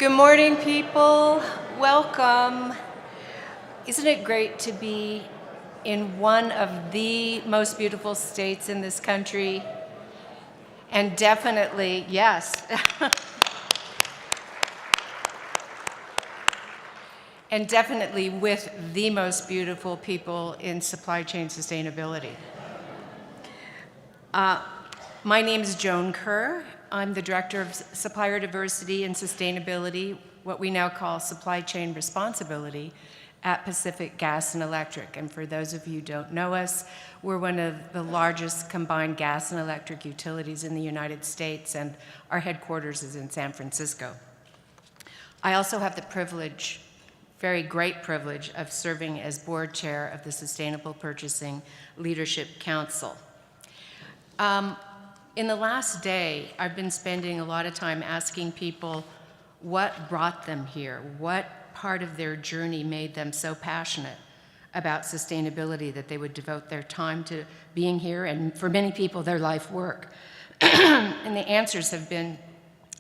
Good morning, people. Welcome. Isn't it great to be in one of the most beautiful states in this country? And definitely, yes. And definitely with the most beautiful people in supply chain sustainability. My name is Joan Kerr. I'm the Director of Supplier Diversity and Sustainability, what we now call Supply Chain Responsibility, at Pacific Gas and Electric. And for those of you who don't know us, we're one of the largest combined gas and electric utilities in the United States, and our headquarters is in San Francisco. I also have the privilege, very great privilege, of serving as board chair of the Sustainable Purchasing Leadership Council. In the last day, I've been spending a lot of time asking people what brought them here, what part of their journey made them so passionate about sustainability that they would devote their time to being here, and for many people, their life work. And the answers have been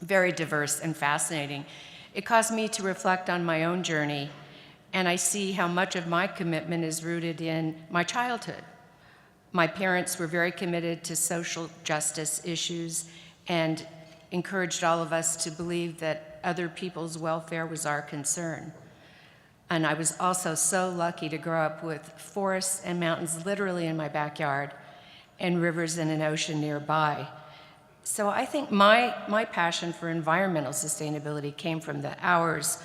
very diverse and fascinating. It caused me to reflect on my own journey, and I see how much of my commitment is rooted in my childhood. My parents were very committed to social justice issues and encouraged all of us to believe that other people's welfare was our concern. And I was also so lucky to grow up with forests and mountains literally in my backyard and rivers and an ocean nearby. So I think my passion for environmental sustainability came from the hours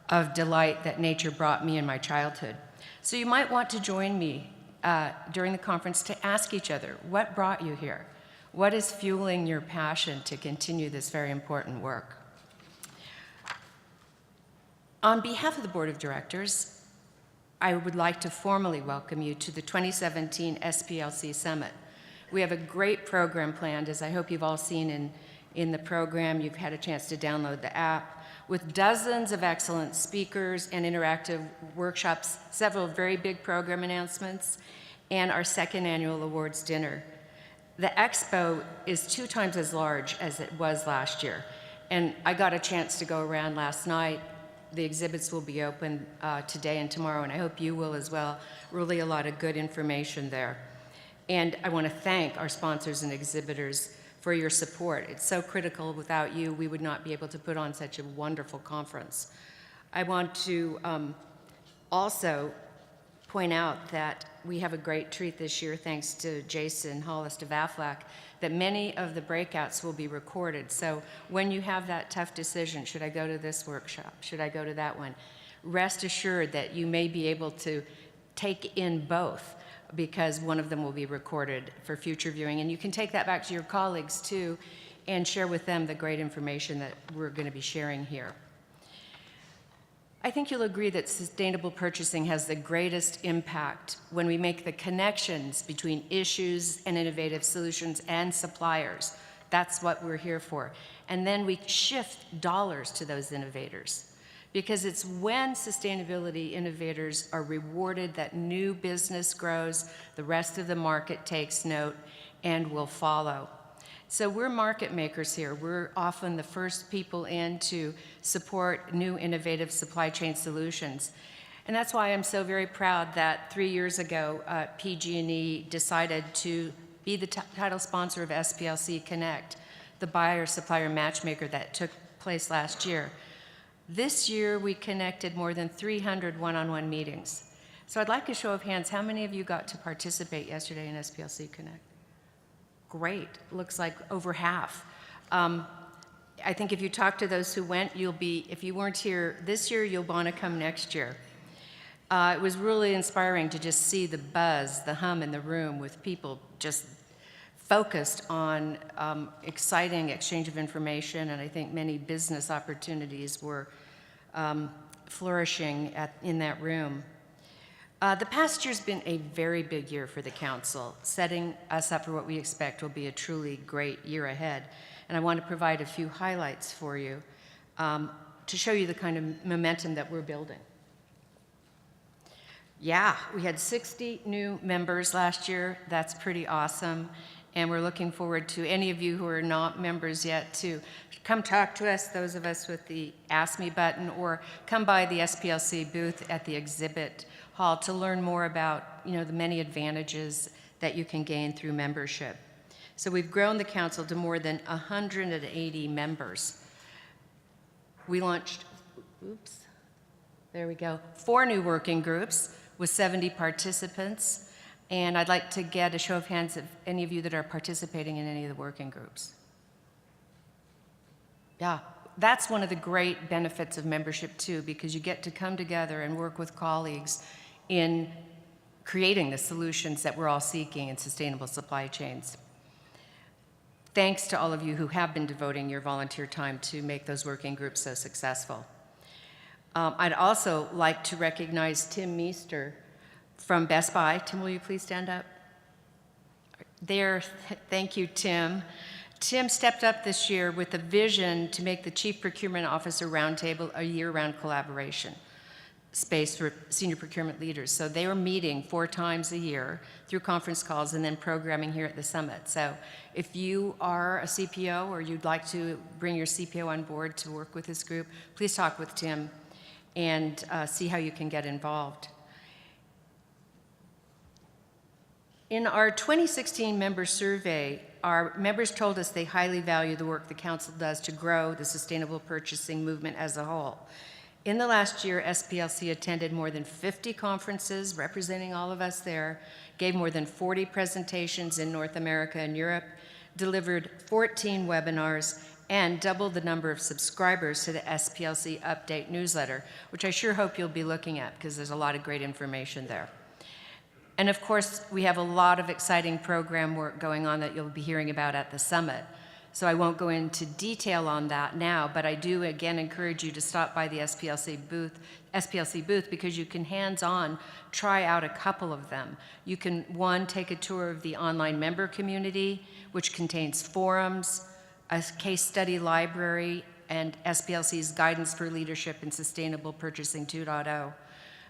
of delight that nature brought me in my childhood. So you might want to join me during the conference to ask each other, what brought you here? What is fueling your passion to continue this very important work? On behalf of the Board of Directors, I would like to formally welcome you to the 2017 SPLC Summit. We have a great program planned, as I hope you've all seen in the program. You've had a chance to download the app, with dozens of excellent speakers and interactive workshops, several very big program announcements, and our second annual awards dinner. The expo is 2 times as large as it was last year, and I got a chance to go around last night. The exhibits will be open today and tomorrow, and I hope you will as well. Really a lot of good information there. And I want to thank our sponsors and exhibitors for your support. It's so critical. Without you, we would not be able to put on such a wonderful conference. I want to also point out that we have a great treat this year, thanks to Jason Hollis of Aflac, that many of the breakouts will be recorded. So when you have that tough decision, should I go to this workshop? Should I go to that one? Rest assured that you may be able to take in both, because one of them will be recorded for future viewing. And you can take that back to your colleagues too and share with them the great information that we're going to be sharing here. I think you'll agree that sustainable purchasing has the greatest impact when we make the connections between issues and innovative solutions and suppliers. That's what we're here for. And then we shift dollars to those innovators. Because it's when sustainability innovators are rewarded that new business grows, the rest of the market takes note, and will follow. So we're market makers here. We're often the first people in to support new innovative supply chain solutions. And that's why I'm so very proud that 3 years ago, PG&E decided to be the title sponsor of SPLC Connect, the buyer-supplier matchmaker that took place last year. This year, we connected more than 300 one-on-one meetings. So I'd like a show of hands. How many of you got to participate yesterday in SPLC Connect? Great. Looks like over half. I think if you talk to those who went, if you weren't here this year, you'll want to come next year. It was really inspiring to just see the buzz, the hum in the room with people just focused on exciting exchange of information, and I think many business opportunities were flourishing in that room. The past year's been a very big year for the Council, setting us up for what we expect will be a truly great year ahead. And I want to provide a few highlights for you to show you the kind of momentum that we're building. Yeah, we had 60 new members last year. That's pretty awesome. And we're looking forward to any of you who are not members yet to come talk to us, those of us with the Ask Me button, or come by the SPLC booth at the exhibit hall to learn more about, the many advantages that you can gain through membership. So we've grown the council to more than 180 members. We launched, 4 new working groups with 70 participants. And I'd like to get a show of hands of any of you that are participating in any of the working groups. Yeah, that's one of the great benefits of membership too, because you get to come together and work with colleagues in creating the solutions that we're all seeking in sustainable supply chains. Thanks to all of you who have been devoting your volunteer time to make those working groups so successful. I'd also like to recognize Tim Meester from Best Buy. Tim, will you please stand up? There, thank you, Tim. Tim stepped up this year with a vision to make the Chief Procurement Officer Roundtable a year-round collaboration space for senior procurement leaders. So they are meeting 4 times a year through conference calls and then programming here at the summit. So if you are a CPO or you'd like to bring your CPO on board to work with this group, please talk with Tim and see how you can get involved. In our 2016 member survey, our members told us they highly value the work the council does to grow the sustainable purchasing movement as a whole. In the last year, SPLC attended more than 50 conferences representing all of us there, gave more than 40 presentations in North America and Europe, delivered 14 webinars, and doubled the number of subscribers to the SPLC Update newsletter, which I sure hope you'll be looking at because there's a lot of great information there. And of course, we have a lot of exciting program work going on that you'll be hearing about at the summit. So I won't go into detail on that now, but I do again encourage you to stop by the SPLC booth because you can hands-on try out a couple of them. You can, one, take a tour of the online member community, which contains forums, a case study library, and SPLC's Guidance for Leadership in Sustainable Purchasing 2.0.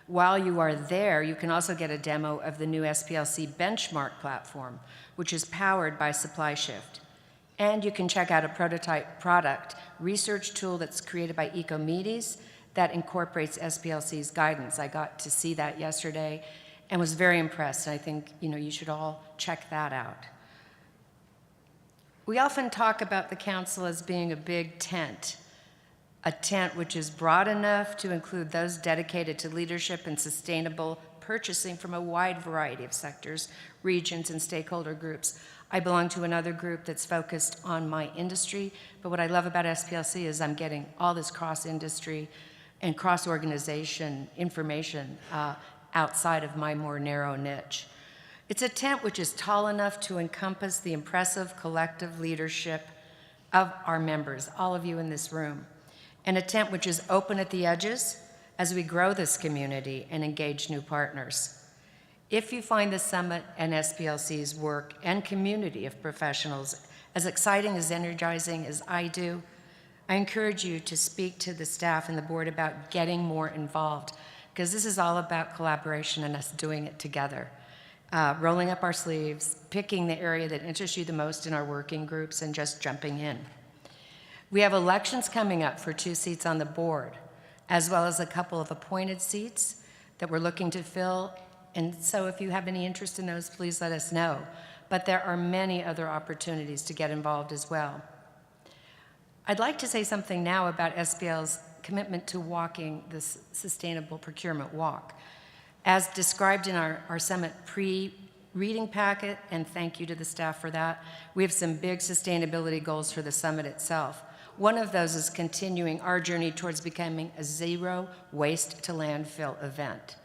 While you are there, you can also get a demo of the new SPLC benchmark platform, which is powered by SupplyShift. And you can check out a prototype product research tool that's created by Ecomedes that incorporates SPLC's guidance. I got to see that yesterday and was very impressed. I think you should all check that out. We often talk about the council as being a big tent, a tent which is broad enough to include those dedicated to leadership and sustainable purchasing from a wide variety of sectors, regions, and stakeholder groups. I belong to another group that's focused on my industry, but what I love about SPLC is I'm getting all this cross-industry and cross-organization information outside of my more narrow niche. It's a tent which is tall enough to encompass the impressive collective leadership of our members, all of you in this room, and a tent which is open at the edges as we grow this community and engage new partners. If you find the summit and SPLC's work and community of professionals as exciting, as energizing as I do, I encourage you to speak to the staff and the board about getting more involved, because this is all about collaboration and us doing it together. Rolling up our sleeves, picking the area that interests you the most in our working groups, and just jumping in. We have elections coming up for 2 seats on the board, as well as a couple of appointed seats that we're looking to fill. And so if you have any interest in those, please let us know. But there are many other opportunities to get involved as well. I'd like to say something now about SPL's commitment to walking this sustainable procurement walk. As described in our summit pre-reading packet, and thank you to the staff for that, we have some big sustainability goals for the summit itself. One of those is continuing our journey towards becoming a zero waste to landfill event.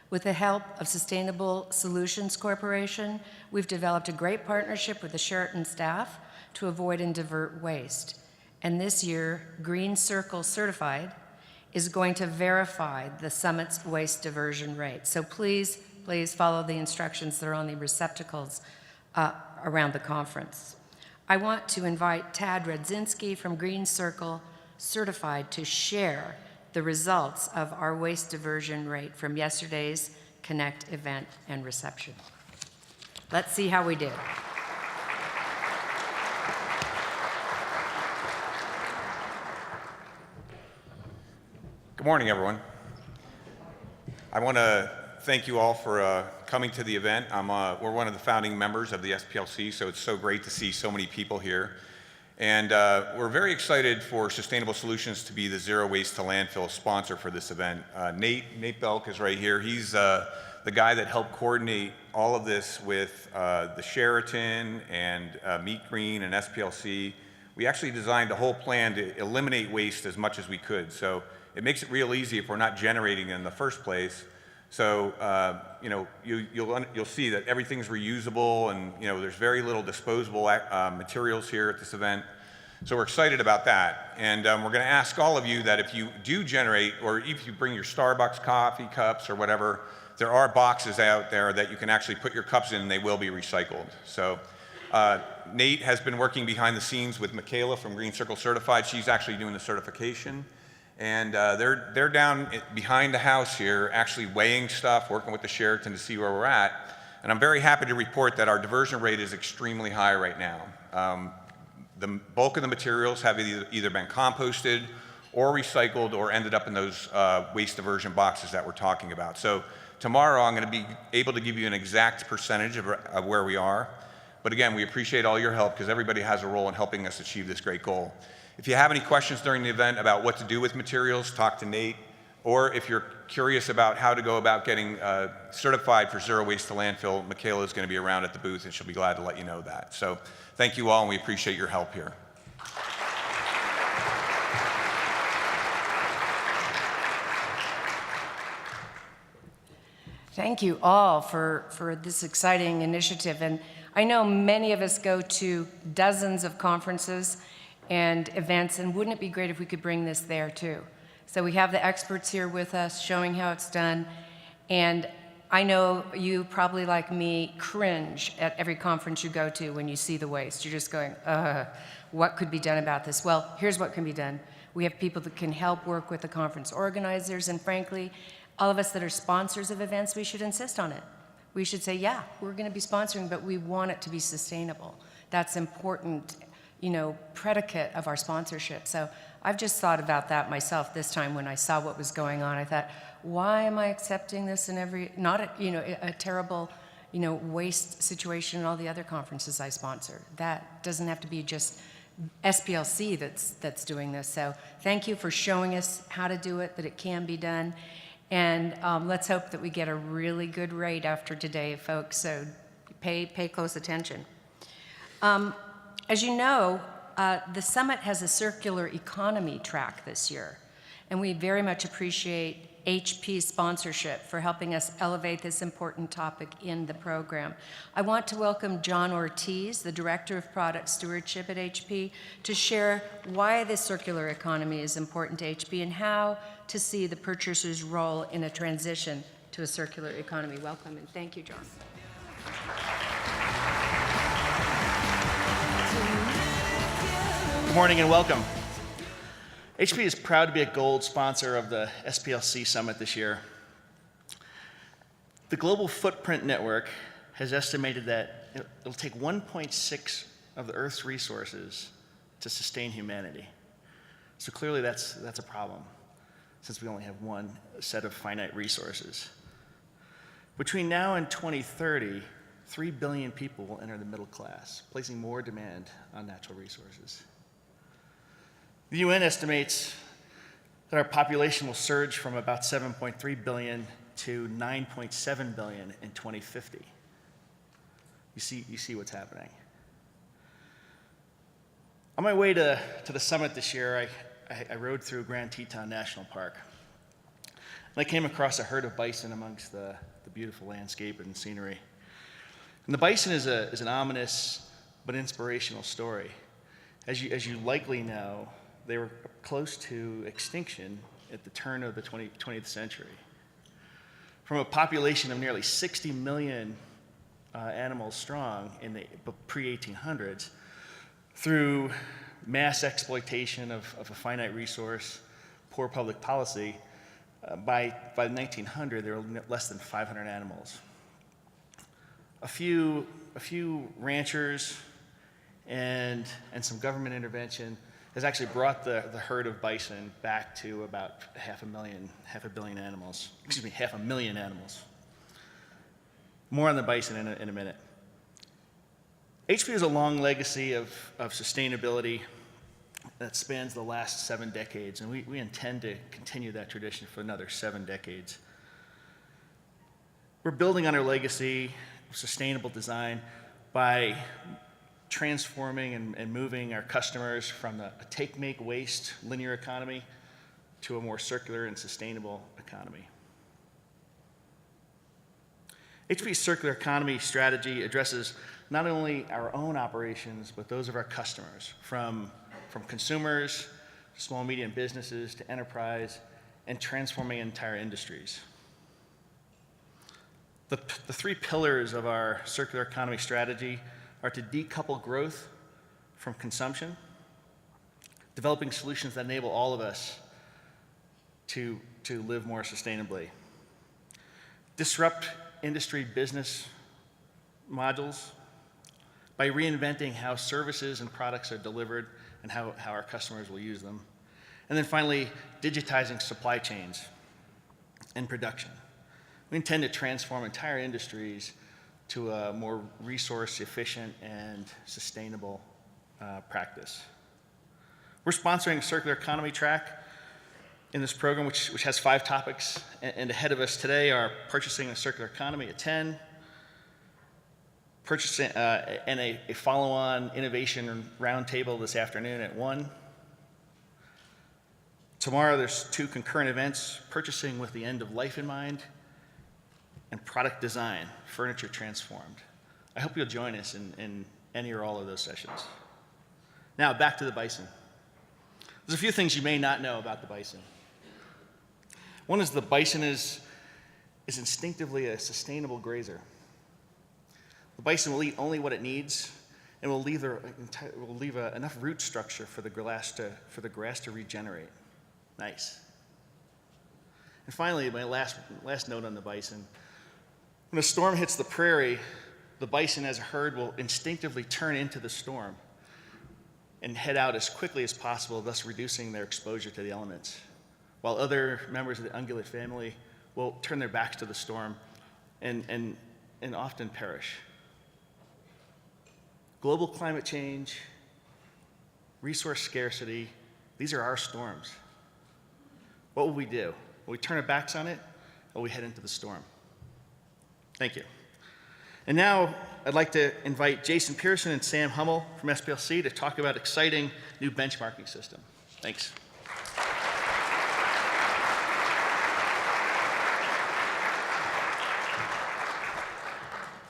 With the help of Sustainable Solutions Corporation, we've developed a great partnership with the Sheraton staff to avoid and divert waste. And this year, GreenCircle Certified is going to verify the summit's waste diversion rate. So please follow the instructions that are on the receptacles around the conference. I want to invite Tad Radzinski from GreenCircle Certified to share the results of our waste diversion rate from yesterday's Connect event and reception. Let's see how we did. Good morning, everyone. I want to thank you all for coming to the event. We're one of the founding members of the SPLC, so it's so great to see so many people here. And we're very excited for Sustainable Solutions to be the Zero Waste to Landfill sponsor for this event. Nate Belk is right here. He's the guy that helped coordinate all of this with the Sheraton and Meet Green and SPLC. We actually designed a whole plan to eliminate waste as much as we could. So it makes it real easy if we're not generating it in the first place. So you'll see that everything's reusable, and there's very little disposable materials here at this event. So we're excited about that. And we're going to ask all of you that if you do generate, or if you bring your Starbucks coffee cups or whatever, there are boxes out there that you can actually put your cups in, and they will be recycled. So Nate has been working behind the scenes with Michaela from GreenCircle Certified. She's actually doing the certification. And they're down behind the house here actually weighing stuff, working with the Sheraton to see where we're at. And I'm very happy to report that our diversion rate is extremely high right now. The bulk of the materials have either been composted or recycled or ended up in those waste diversion boxes that we're talking about. So tomorrow I'm going to be able to give you an exact percentage of where we are. But again, we appreciate all your help because everybody has a role in helping us achieve this great goal. If you have any questions during the event about what to do with materials, talk to Nate. Or if you're curious about how to go about getting certified for zero waste to landfill, Michaela is going to be around at the booth and she'll be glad to let you know that. So thank you all, and we appreciate your help here. Thank you all for this exciting initiative. And I know many of us go to dozens of conferences and events, and wouldn't it be great if we could bring this there too? So we have the experts here with us showing how it's done, and I know you probably, like me, cringe at every conference you go to when you see the waste. You're just going, what could be done about this? Well, here's what can be done. We have people that can help work with the conference organizers, and frankly, all of us that are sponsors of events, we should insist on it. We should say, yeah, we're going to be sponsoring, but we want it to be sustainable. That's important, predicate of our sponsorship. So I've just thought about that myself this time when I saw what was going on. I thought, why am I accepting this in a terrible, waste situation in all the other conferences I sponsor? That doesn't have to be just SPLC that's doing this. So thank you for showing us how to do it, that it can be done. And let's hope that we get a really good rate after today, folks. So pay close attention. As you know, the summit has a circular economy track this year, and we very much appreciate HP's sponsorship for helping us elevate this important topic in the program. I want to welcome Joan Ortiz, the Director of Product Stewardship at HP, to share why the circular economy is important to HP and how to see the purchaser's role in a transition to a circular economy. Welcome, and thank you, Joan. Good morning and welcome. HP is proud to be a gold sponsor of the SPLC Summit this year. The Global Footprint Network has estimated that it'll take 1.6 of the Earth's resources to sustain humanity. So clearly that's a problem, since we only have one set of finite resources. Between now and 2030, 3 billion people will enter the middle class, placing more demand on natural resources. The UN estimates that our population will surge from about 7.3 billion to 9.7 billion in 2050. You see what's happening. On my way to the summit this year, I rode through Grand Teton National Park. And I came across a herd of bison amongst the beautiful landscape and scenery. And the bison is an ominous but inspirational story. As you likely know, they were close to extinction at the turn of the 20th century. From a population of nearly 60 million animals strong in the pre-1800s, through mass exploitation of a finite resource, poor public policy, by the 1900s, there were less than 500 animals. A few ranchers and some government intervention has actually brought the herd of bison back to about half a million animals. More on the bison in a minute. HP has a long legacy of sustainability that spans the last 7 decades, and we intend to continue that tradition for another 7 decades. We're building on our legacy of sustainable design by transforming and moving our customers from a take, make, waste linear economy to a more circular and sustainable economy. HP's circular economy strategy addresses not only our own operations, but those of our customers, from consumers, small and medium businesses, to enterprise, and transforming entire industries. The 3 pillars of our circular economy strategy are to decouple growth from consumption, developing solutions that enable all of us to live more sustainably, disrupt industry business modules by reinventing how services and products are delivered and how our customers will use them, and then finally, digitizing supply chains and production. We intend to transform entire industries to a more resource efficient and sustainable practice. We're sponsoring a circular economy track in this program, which has 5 topics, and ahead of us today are purchasing a circular economy at 10, purchasing and a follow-on innovation roundtable this afternoon at 1. Tomorrow there's 2 concurrent events, purchasing with the end of life in mind, and product design, furniture transformed. I hope you'll join us in any or all of those sessions. Now, back to the bison. There's a few things you may not know about the bison. One is the bison is instinctively a sustainable grazer. The bison will eat only what it needs and will leave enough root structure for the grass to regenerate. Nice. And finally, my last note on the bison. When a storm hits the prairie, the bison as a herd will instinctively turn into the storm and head out as quickly as possible, thus reducing their exposure to the elements, while other members of the ungulate family will turn their backs to the storm and often perish. Global climate change, resource scarcity, these are our storms. What will we do? Will we turn our backs on it, or will we head into the storm? Thank you. And now I'd like to invite Jason Pearson and Sam Hummel from SPLC to talk about exciting new benchmarking system. Thanks.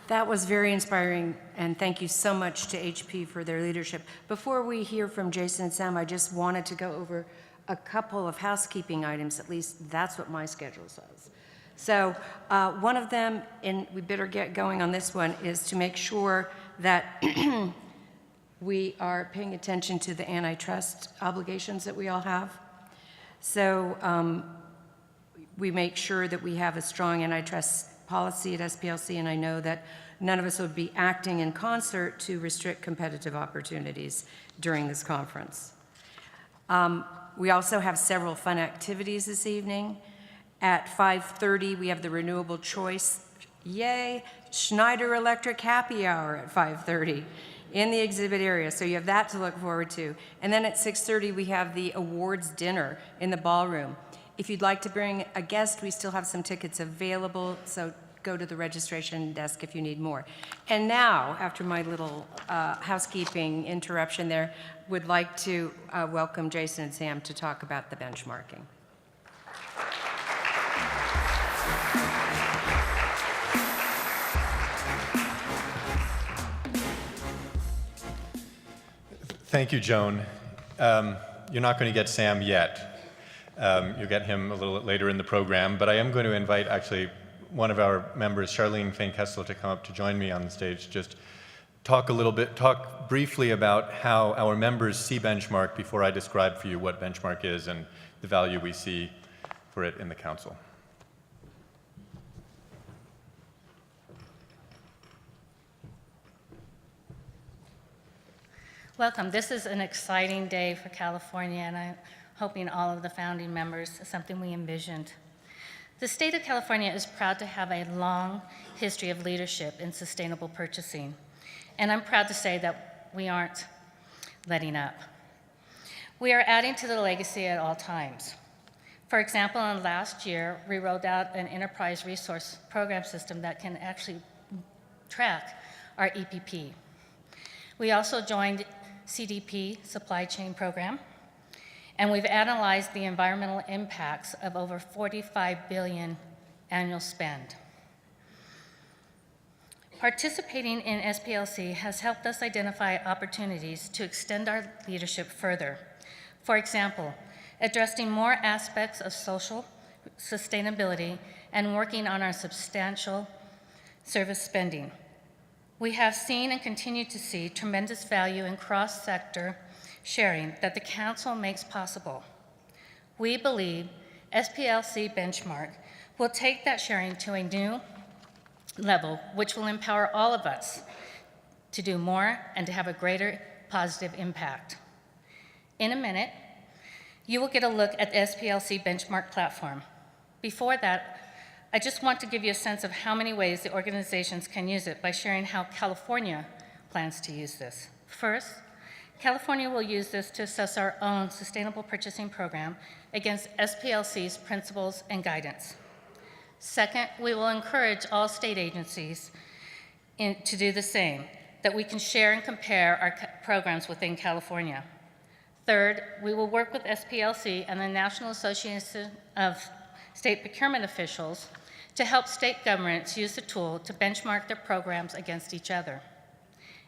That was very inspiring, and thank you so much to HP for their leadership. Before we hear from Jason and Sam, I just wanted to go over a couple of housekeeping items. At least that's what my schedule says. So one of them, and we better get going on this one, is to make sure that we are paying attention to the antitrust obligations that we all have. So we make sure that we have a strong antitrust policy at SPLC, and I know that none of us would be acting in concert to restrict competitive opportunities during this conference. We also have several fun activities this evening. At 5:30, we have the Renewable Choice, yay, Schneider Electric Happy Hour at 5:30 in the exhibit area, so you have that to look forward to. And then at 6:30, we have the awards dinner in the ballroom. If you'd like to bring a guest, we still have some tickets available, so go to the registration desk if you need more. And now, after my little housekeeping interruption there, would like to welcome Jason and Sam to talk about the benchmarking. Thank you, Joan. You're not going to get Sam yet. You'll get him a little later in the program, but I am going to invite actually one of our members, Charlene Fain-Kessler, to come up to join me on the stage. Just talk briefly about how our members see benchmark before I describe for you what benchmark is and the value we see for it in the council. Welcome. This is an exciting day for California, and I'm hoping all of the founding members is something we envisioned. The state of California is proud to have a long history of leadership in sustainable purchasing, and I'm proud to say that we aren't letting up. We are adding to the legacy at all times. For example, in last year, we rolled out an enterprise resource program system that can actually track our EPP. We also joined CDP supply chain program, and we've analyzed the environmental impacts of over 45 billion annual spend. Participating in SPLC has helped us identify opportunities to extend our leadership further. For example, addressing more aspects of social sustainability and working on our substantial service spending. We have seen and continue to see tremendous value in cross-sector sharing that the Council makes possible. We believe SPLC benchmark will take that sharing to a new level, which will empower all of us to do more and to have a greater positive impact. In a minute, you will get a look at the SPLC benchmark platform. Before that, I just want to give you a sense of how many ways the organizations can use it by sharing how California plans to use this. First, California will use this to assess our own sustainable purchasing program against SPLC's principles and guidance. Second, we will encourage all state agencies to do the same, that we can share and compare our programs within California. Third, we will work with SPLC and the National Association of State Procurement Officials to help state governments use the tool to benchmark their programs against each other.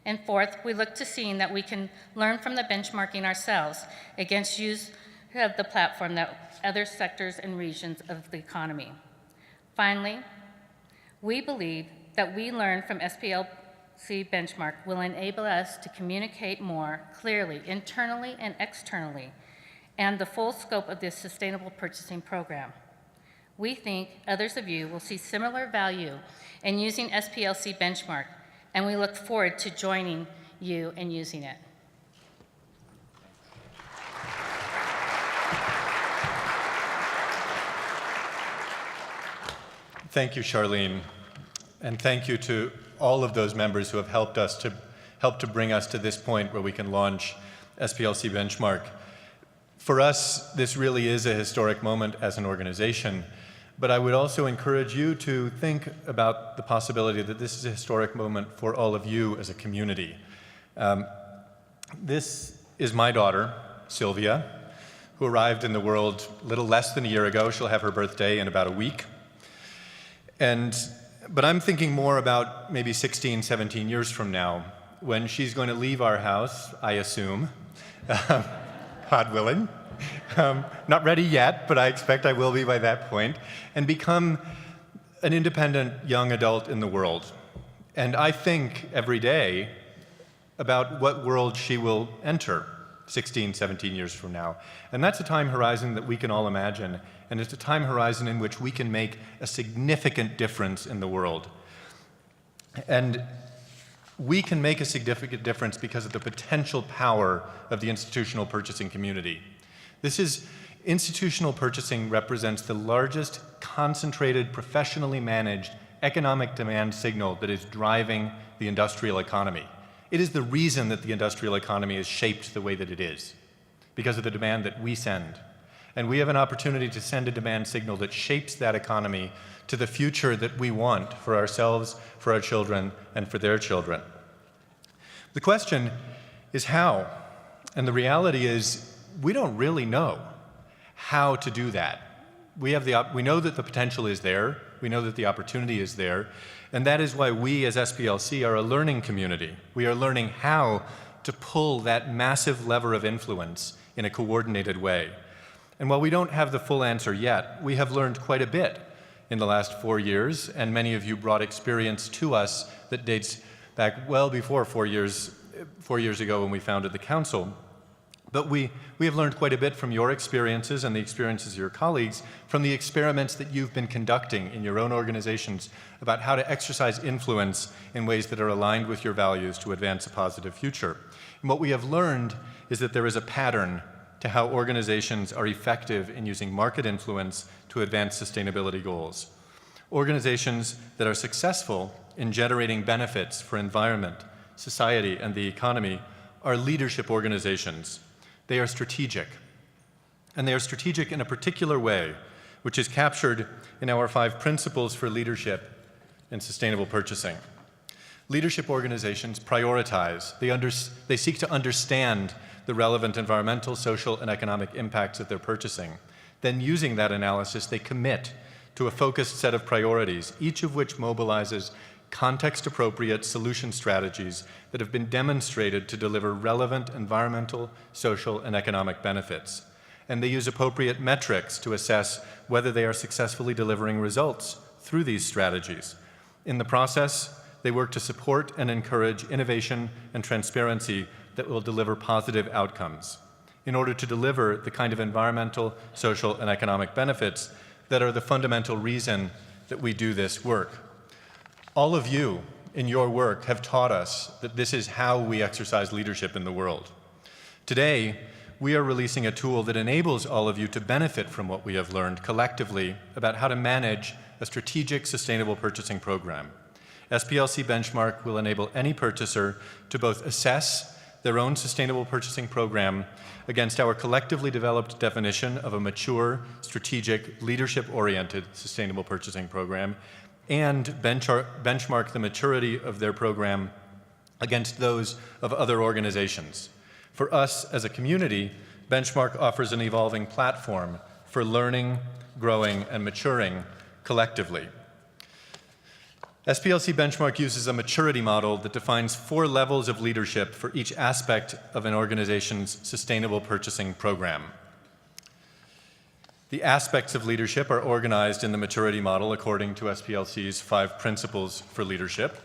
And fourth, we look to seeing that we can learn from the benchmarking ourselves against use of the platform that other sectors and regions of the economy. Finally, we believe that we learn from SPLC benchmark will enable us to communicate more clearly internally and externally and the full scope of this sustainable purchasing program. We think others of you will see similar value in using SPLC benchmark, and we look forward to joining you in using it. Thank you, Charlene, and thank you to all of those members who have helped to bring us to this point where we can launch SPLC benchmark. For us, this really is a historic moment as an organization, but I would also encourage you to think about the possibility that this is a historic moment for all of you as a community. This is my daughter, Sylvia, who arrived in the world a little less than a year ago. She'll have her birthday in about a week. But I'm thinking more about maybe 16, 17 years from now, when she's going to leave our house, I assume, God willing. Not ready yet, but I expect I will be by that point, and become an independent young adult in the world. And I think every day about what world she will enter 16, 17 years from now. And that's a time horizon that we can all imagine, and it's a time horizon in which we can make a significant difference in the world. And we can make a significant difference because of the potential power of the institutional purchasing community. Institutional purchasing represents the largest concentrated, professionally managed economic demand signal that is driving the industrial economy. It is the reason that the industrial economy is shaped the way that it is, because of the demand that we send. And we have an opportunity to send a demand signal that shapes that economy to the future that we want for ourselves, for our children, and for their children. The question is how? And the reality is we don't really know how to do that. We know that the potential is there. We know that the opportunity is there. And that is why we as SPLC are a learning community. We are learning how to pull that massive lever of influence in a coordinated way. And while we don't have the full answer yet, we have learned quite a bit in the last 4 years, and many of you brought experience to us that dates back well before 4 years ago when we founded the council. But we have learned quite a bit from your experiences and the experiences of your colleagues from the experiments that you've been conducting in your own organizations about how to exercise influence in ways that are aligned with your values to advance a positive future. And what we have learned is that there is a pattern to how organizations are effective in using market influence to advance sustainability goals. Organizations that are successful in generating benefits for environment, society, and the economy are leadership organizations. They are strategic. And they are strategic in a particular way, which is captured in our 5 principles for leadership in sustainable purchasing. Leadership organizations prioritize. They seek to understand the relevant environmental, social, and economic impacts of their purchasing. Then, using that analysis, they commit to a focused set of priorities, each of which mobilizes context-appropriate solution strategies that have been demonstrated to deliver relevant environmental, social, and economic benefits. And they use appropriate metrics to assess whether they are successfully delivering results through these strategies. In the process, they work to support and encourage innovation and transparency that will deliver positive outcomes in order to deliver the kind of environmental, social, and economic benefits that are the fundamental reason that we do this work. All of you in your work have taught us that this is how we exercise leadership in the world. Today, we are releasing a tool that enables all of you to benefit from what we have learned collectively about how to manage a strategic sustainable purchasing program. SPLC Benchmark will enable any purchaser to both assess their own sustainable purchasing program against our collectively developed definition of a mature, strategic, leadership-oriented sustainable purchasing program, and benchmark the maturity of their program against those of other organizations. For us as a community, Benchmark offers an evolving platform for learning, growing, and maturing collectively. SPLC Benchmark uses a maturity model that defines 4 levels of leadership for each aspect of an organization's sustainable purchasing program. The aspects of leadership are organized in the maturity model according to SPLC's 5 principles for leadership.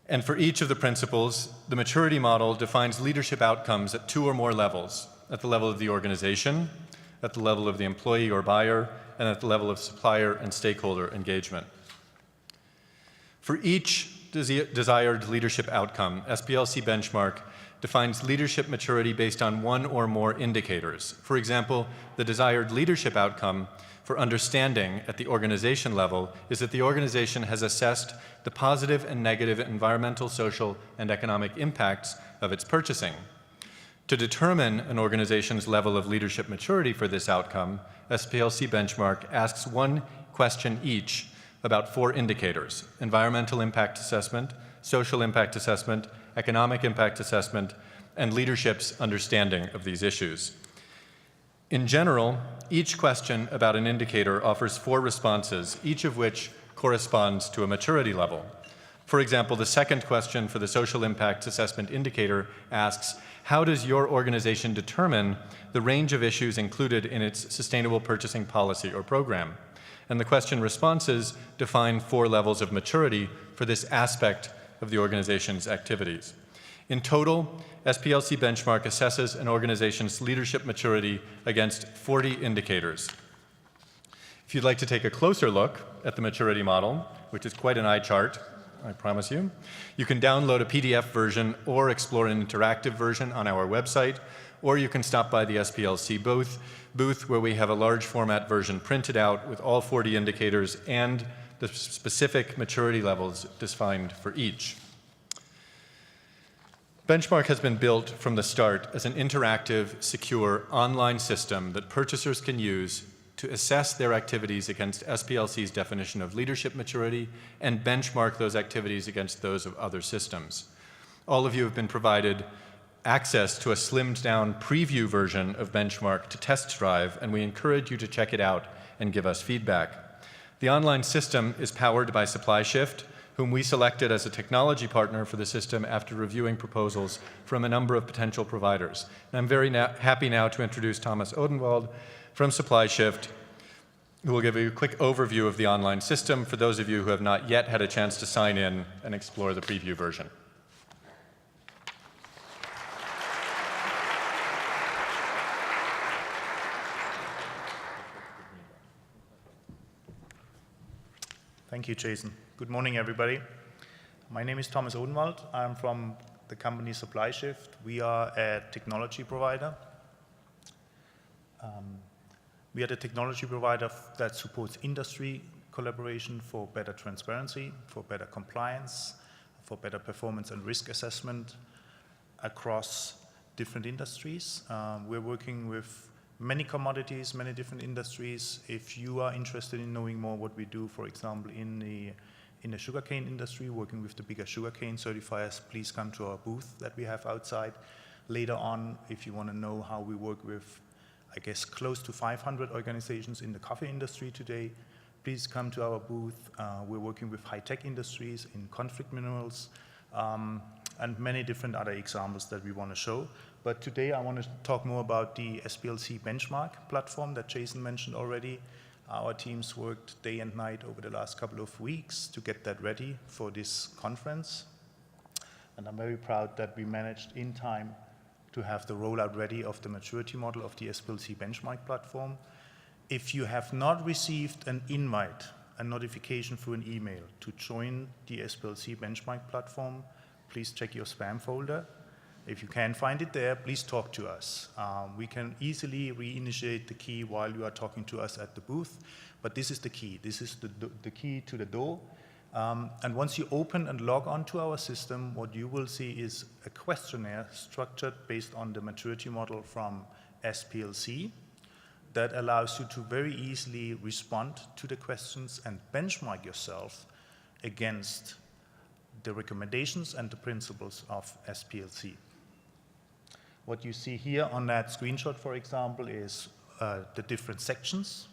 And for each of the principles, the maturity model defines leadership outcomes at 2 or more levels, at the level of the organization, at the level of the employee or buyer, and at the level of supplier and stakeholder engagement. For each desired leadership outcome, SPLC Benchmark defines leadership maturity based on 1 or more indicators. For example, the desired leadership outcome for understanding at the organization level is that the organization has assessed the positive and negative environmental, social, and economic impacts of its purchasing. To determine an organization's level of leadership maturity for this outcome, SPLC Benchmark asks 1 question each about 4 indicators: environmental impact assessment, social impact assessment, economic impact assessment, and leadership's understanding of these issues. In general, each question about an indicator offers 4 responses, each of which corresponds to a maturity level. For example, the second question for the social impact assessment indicator asks, how does your organization determine the range of issues included in its sustainable purchasing policy or program? And the question responses define 4 levels of maturity for this aspect of the organization's activities. In total, SPLC Benchmark assesses an organization's leadership maturity against 40 indicators. If you'd like to take a closer look at the maturity model, which is quite an eye chart, I promise you, you can download a PDF version or explore an interactive version on our website, or you can stop by the SPLC booth where we have a large format version printed out with all 40 indicators and the specific maturity levels defined for each. Benchmark has been built from the start as an interactive, secure, online system that purchasers can use to assess their activities against SPLC's definition of leadership maturity and benchmark those activities against those of other systems. All of you have been provided access to a slimmed-down preview version of Benchmark to test drive, and we encourage you to check it out and give us feedback. The online system is powered by SupplyShift, whom we selected as a technology partner for the system after reviewing proposals from a number of potential providers. And I'm very happy now to introduce Thomas Odenwald from SupplyShift, who will give you a quick overview of the online system for those of you who have not yet had a chance to sign in and explore the preview version. Thank you, Jason. Good morning, everybody. My name is Thomas Odenwald. I'm from the company SupplyShift. We are a technology provider. We are the technology provider that supports industry collaboration for better transparency, for better compliance, for better performance and risk assessment across different industries. We're working with many commodities, many different industries. If you are interested in knowing more what we do, for example, in the sugarcane industry, working with the bigger sugarcane certifiers, please come to our booth that we have outside. Later on, if you want to know how we work with, I guess, close to 500 organizations in the coffee industry today, please come to our booth. We're working with high-tech industries in conflict minerals, and many different other examples that we want to show. But today I want to talk more about the SPLC benchmark platform that Jason mentioned already. Our teams worked day and night over the last couple of weeks to get that ready for this conference. And I'm very proud that we managed in time to have the rollout ready of the maturity model of the SPLC benchmark platform. If you have not received an invite, a notification through an email to join the SPLC benchmark platform, please check your spam folder. If you can't find it there, please talk to us. We can easily reinitiate the key while you are talking to us at the booth, but this is the key. This is the key to the door. And once you open and log onto our system, what you will see is a questionnaire structured based on the maturity model from SPLC that allows you to very easily respond to the questions and benchmark yourself against the recommendations and the principles of SPLC. What you see here on that screenshot, for example, is the different sections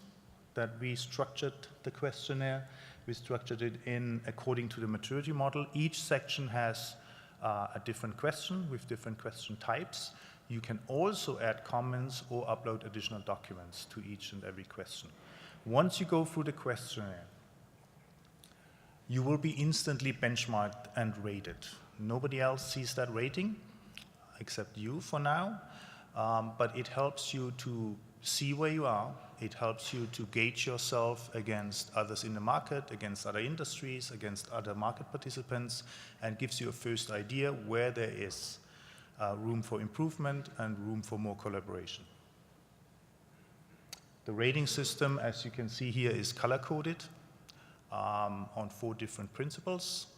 that we structured the questionnaire. We structured it in according to the maturity model. Each section has a different question with different question types. You can also add comments or upload additional documents to each and every question. Once you go through the questionnaire, you will be instantly benchmarked and rated. Nobody else sees that rating except you for now, but it helps you to see where you are. It helps you to gauge yourself against others in the market, against other industries, against other market participants, and gives you a first idea where there is room for improvement and room for more collaboration. The rating system, as you can see here, is color-coded on 4 different principles,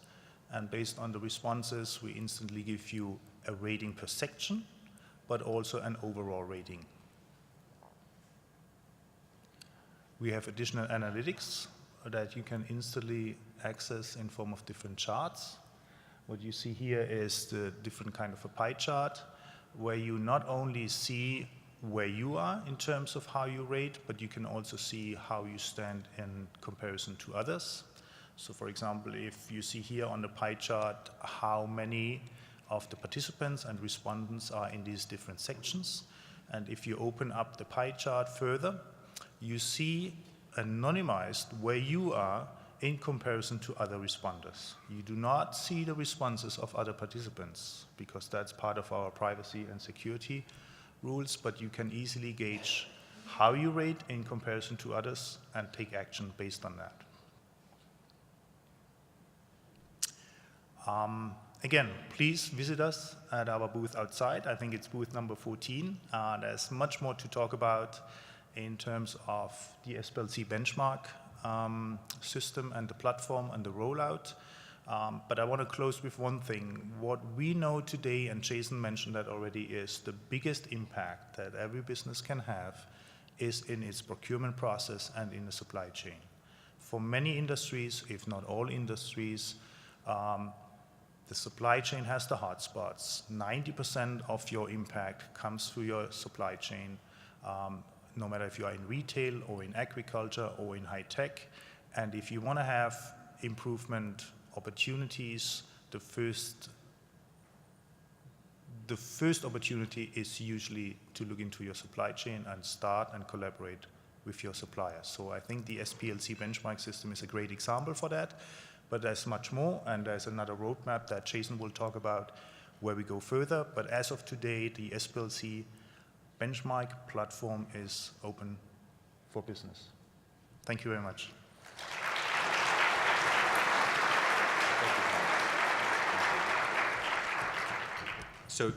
and based on the responses, we instantly give you a rating per section, but also an overall rating. We have additional analytics that you can instantly access in form of different charts. What you see here is the different kind of a pie chart, where you not only see where you are in terms of how you rate, but you can also see how you stand in comparison to others. So for example, if you see here on the pie chart how many of the participants and respondents are in these different sections, and if you open up the pie chart further, you see anonymized where you are in comparison to other responders. You do not see the responses of other participants because that's part of our privacy and security rules, but you can easily gauge how you rate in comparison to others and take action based on that. Again, please visit us at our booth outside. I think it's booth number 14. There's much more to talk about in terms of the SPLC benchmark system and the platform and the rollout. But I want to close with one thing. What we know today, and Jason mentioned that already, is the biggest impact that every business can have is in its procurement process and in the supply chain. For many industries, if not all industries, the supply chain has the hotspots. 90% of your impact comes through your supply chain, no matter if you are in retail or in agriculture or in high tech. And if you want to have improvement opportunities, the first opportunity is usually to look into your supply chain and start and collaborate with your suppliers. So I think the SPLC benchmark system is a great example for that, but there's much more, and there's another roadmap that Jason will talk about where we go further. But as of today, the SPLC benchmark platform is open for business. Thank you very much. So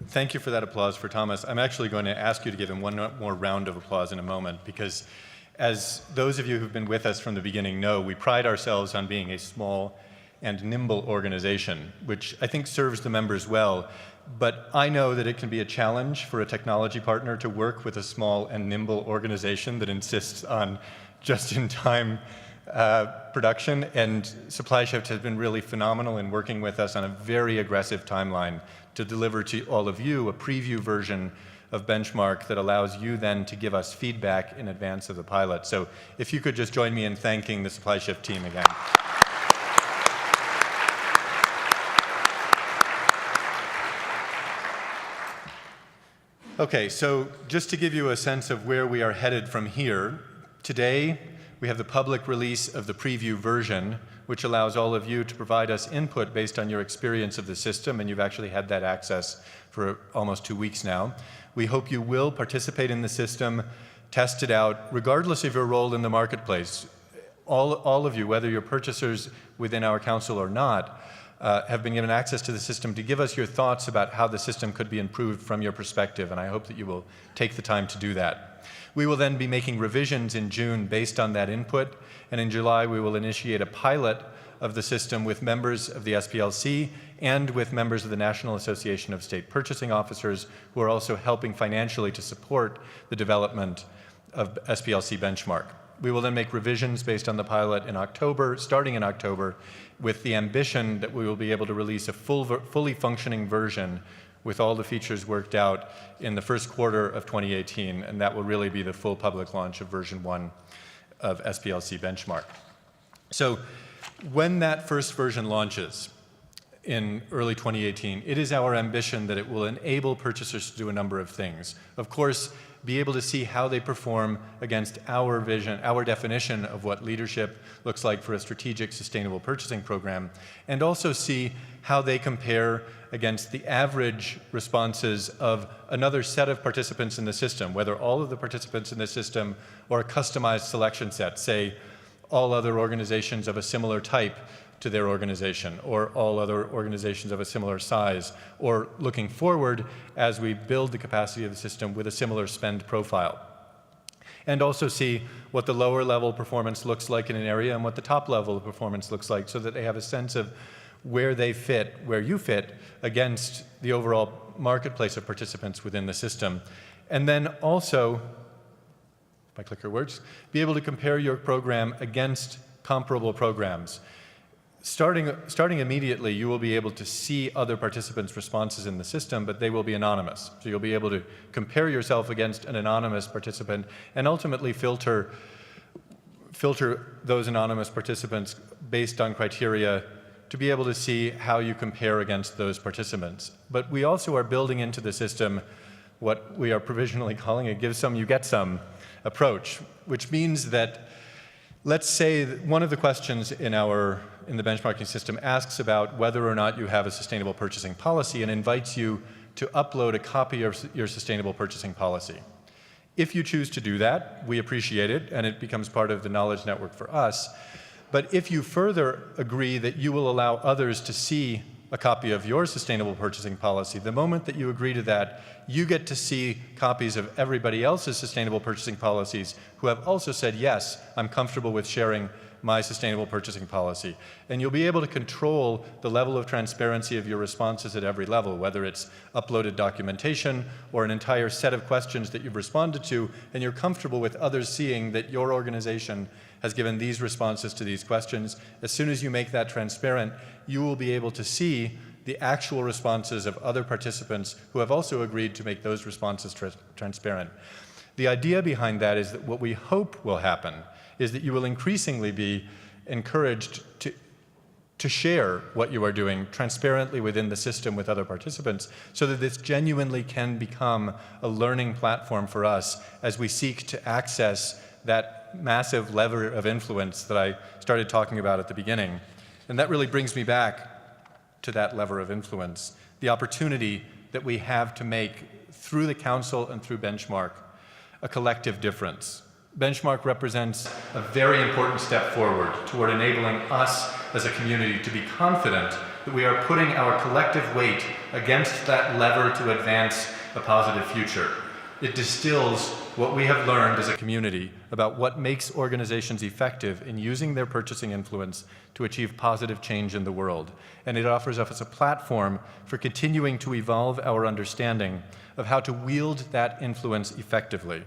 thank you for that applause for Thomas. I'm actually going to ask you to give him one more round of applause in a moment, because as those of you who've been with us from the beginning know, we pride ourselves on being a small and nimble organization, which I think serves the members well. But I know that it can be a challenge for a technology partner to work with a small and nimble organization that insists on just-in-time production. And SupplyShift has been really phenomenal in working with us on a very aggressive timeline to deliver to all of you a preview version of Benchmark that allows you then to give us feedback in advance of the pilot. So if you could just join me in thanking the SupplyShift team again. Okay, so just to give you a sense of where we are headed from here, today we have the public release of the preview version, which allows all of you to provide us input based on your experience of the system, and you've actually had that access for almost 2 weeks now. We hope you will participate in the system, test it out, regardless of your role in the marketplace. All of you, whether you're purchasers within our council or not, have been given access to the system to give us your thoughts about how the system could be improved from your perspective, and I hope that you will take the time to do that. We will then be making revisions in June based on that input, and in July we will initiate a pilot of the system with members of the SPLC and with members of the National Association of State Purchasing Officers, who are also helping financially to support the development of SPLC Benchmark. We will then make revisions based on the pilot in October, starting in October, with the ambition that we will be able to release a fully functioning version with all the features worked out in the first quarter of 2018, and that will really be the full public launch of version 1 of SPLC Benchmark. So when that first version launches in early 2018, it is our ambition that it will enable purchasers to do a number of things. Of course, be able to see how they perform against our vision, our definition of what leadership looks like for a strategic sustainable purchasing program, and also see how they compare against the average responses of another set of participants in the system, whether all of the participants in the system or a customized selection set, say all other organizations of a similar type to their organization, or all other organizations of a similar size, or looking forward as we build the capacity of the system with a similar spend profile. And also see what the lower level performance looks like in an area and what the top level of performance looks like, so that they have a sense of where they fit, where you fit against the overall marketplace of participants within the system. And then also, if I click your words, be able to compare your program against comparable programs. Starting immediately, you will be able to see other participants' responses in the system, but they will be anonymous. So you'll be able to compare yourself against an anonymous participant and ultimately filter those anonymous participants based on criteria to be able to see how you compare against those participants. But we also are building into the system what we are provisionally calling a give some, you get some approach, which means that, let's say that one of the questions in the benchmarking system asks about whether or not you have a sustainable purchasing policy and invites you to upload a copy of your sustainable purchasing policy. If you choose to do that, we appreciate it, and it becomes part of the knowledge network for us. But if you further agree that you will allow others to see a copy of your sustainable purchasing policy, the moment that you agree to that, you get to see copies of everybody else's sustainable purchasing policies who have also said, yes, I'm comfortable with sharing my sustainable purchasing policy. And you'll be able to control the level of transparency of your responses at every level, whether it's uploaded documentation or an entire set of questions that you've responded to, and you're comfortable with others seeing that your organization has given these responses to these questions. As soon as you make that transparent, you will be able to see the actual responses of other participants who have also agreed to make those responses transparent. The idea behind that is that what we hope will happen is that you will increasingly be encouraged to share what you are doing transparently within the system with other participants, so that this genuinely can become a learning platform for us as we seek to access that massive lever of influence that I started talking about at the beginning. And that really brings me back to that lever of influence, the opportunity that we have to make through the Council and through Benchmark a collective difference. Benchmark represents a very important step forward toward enabling us as a community to be confident that we are putting our collective weight against that lever to advance a positive future. It distills what we have learned as a community about what makes organizations effective in using their purchasing influence to achieve positive change in the world. And it offers us a platform for continuing to evolve our understanding of how to wield that influence effectively.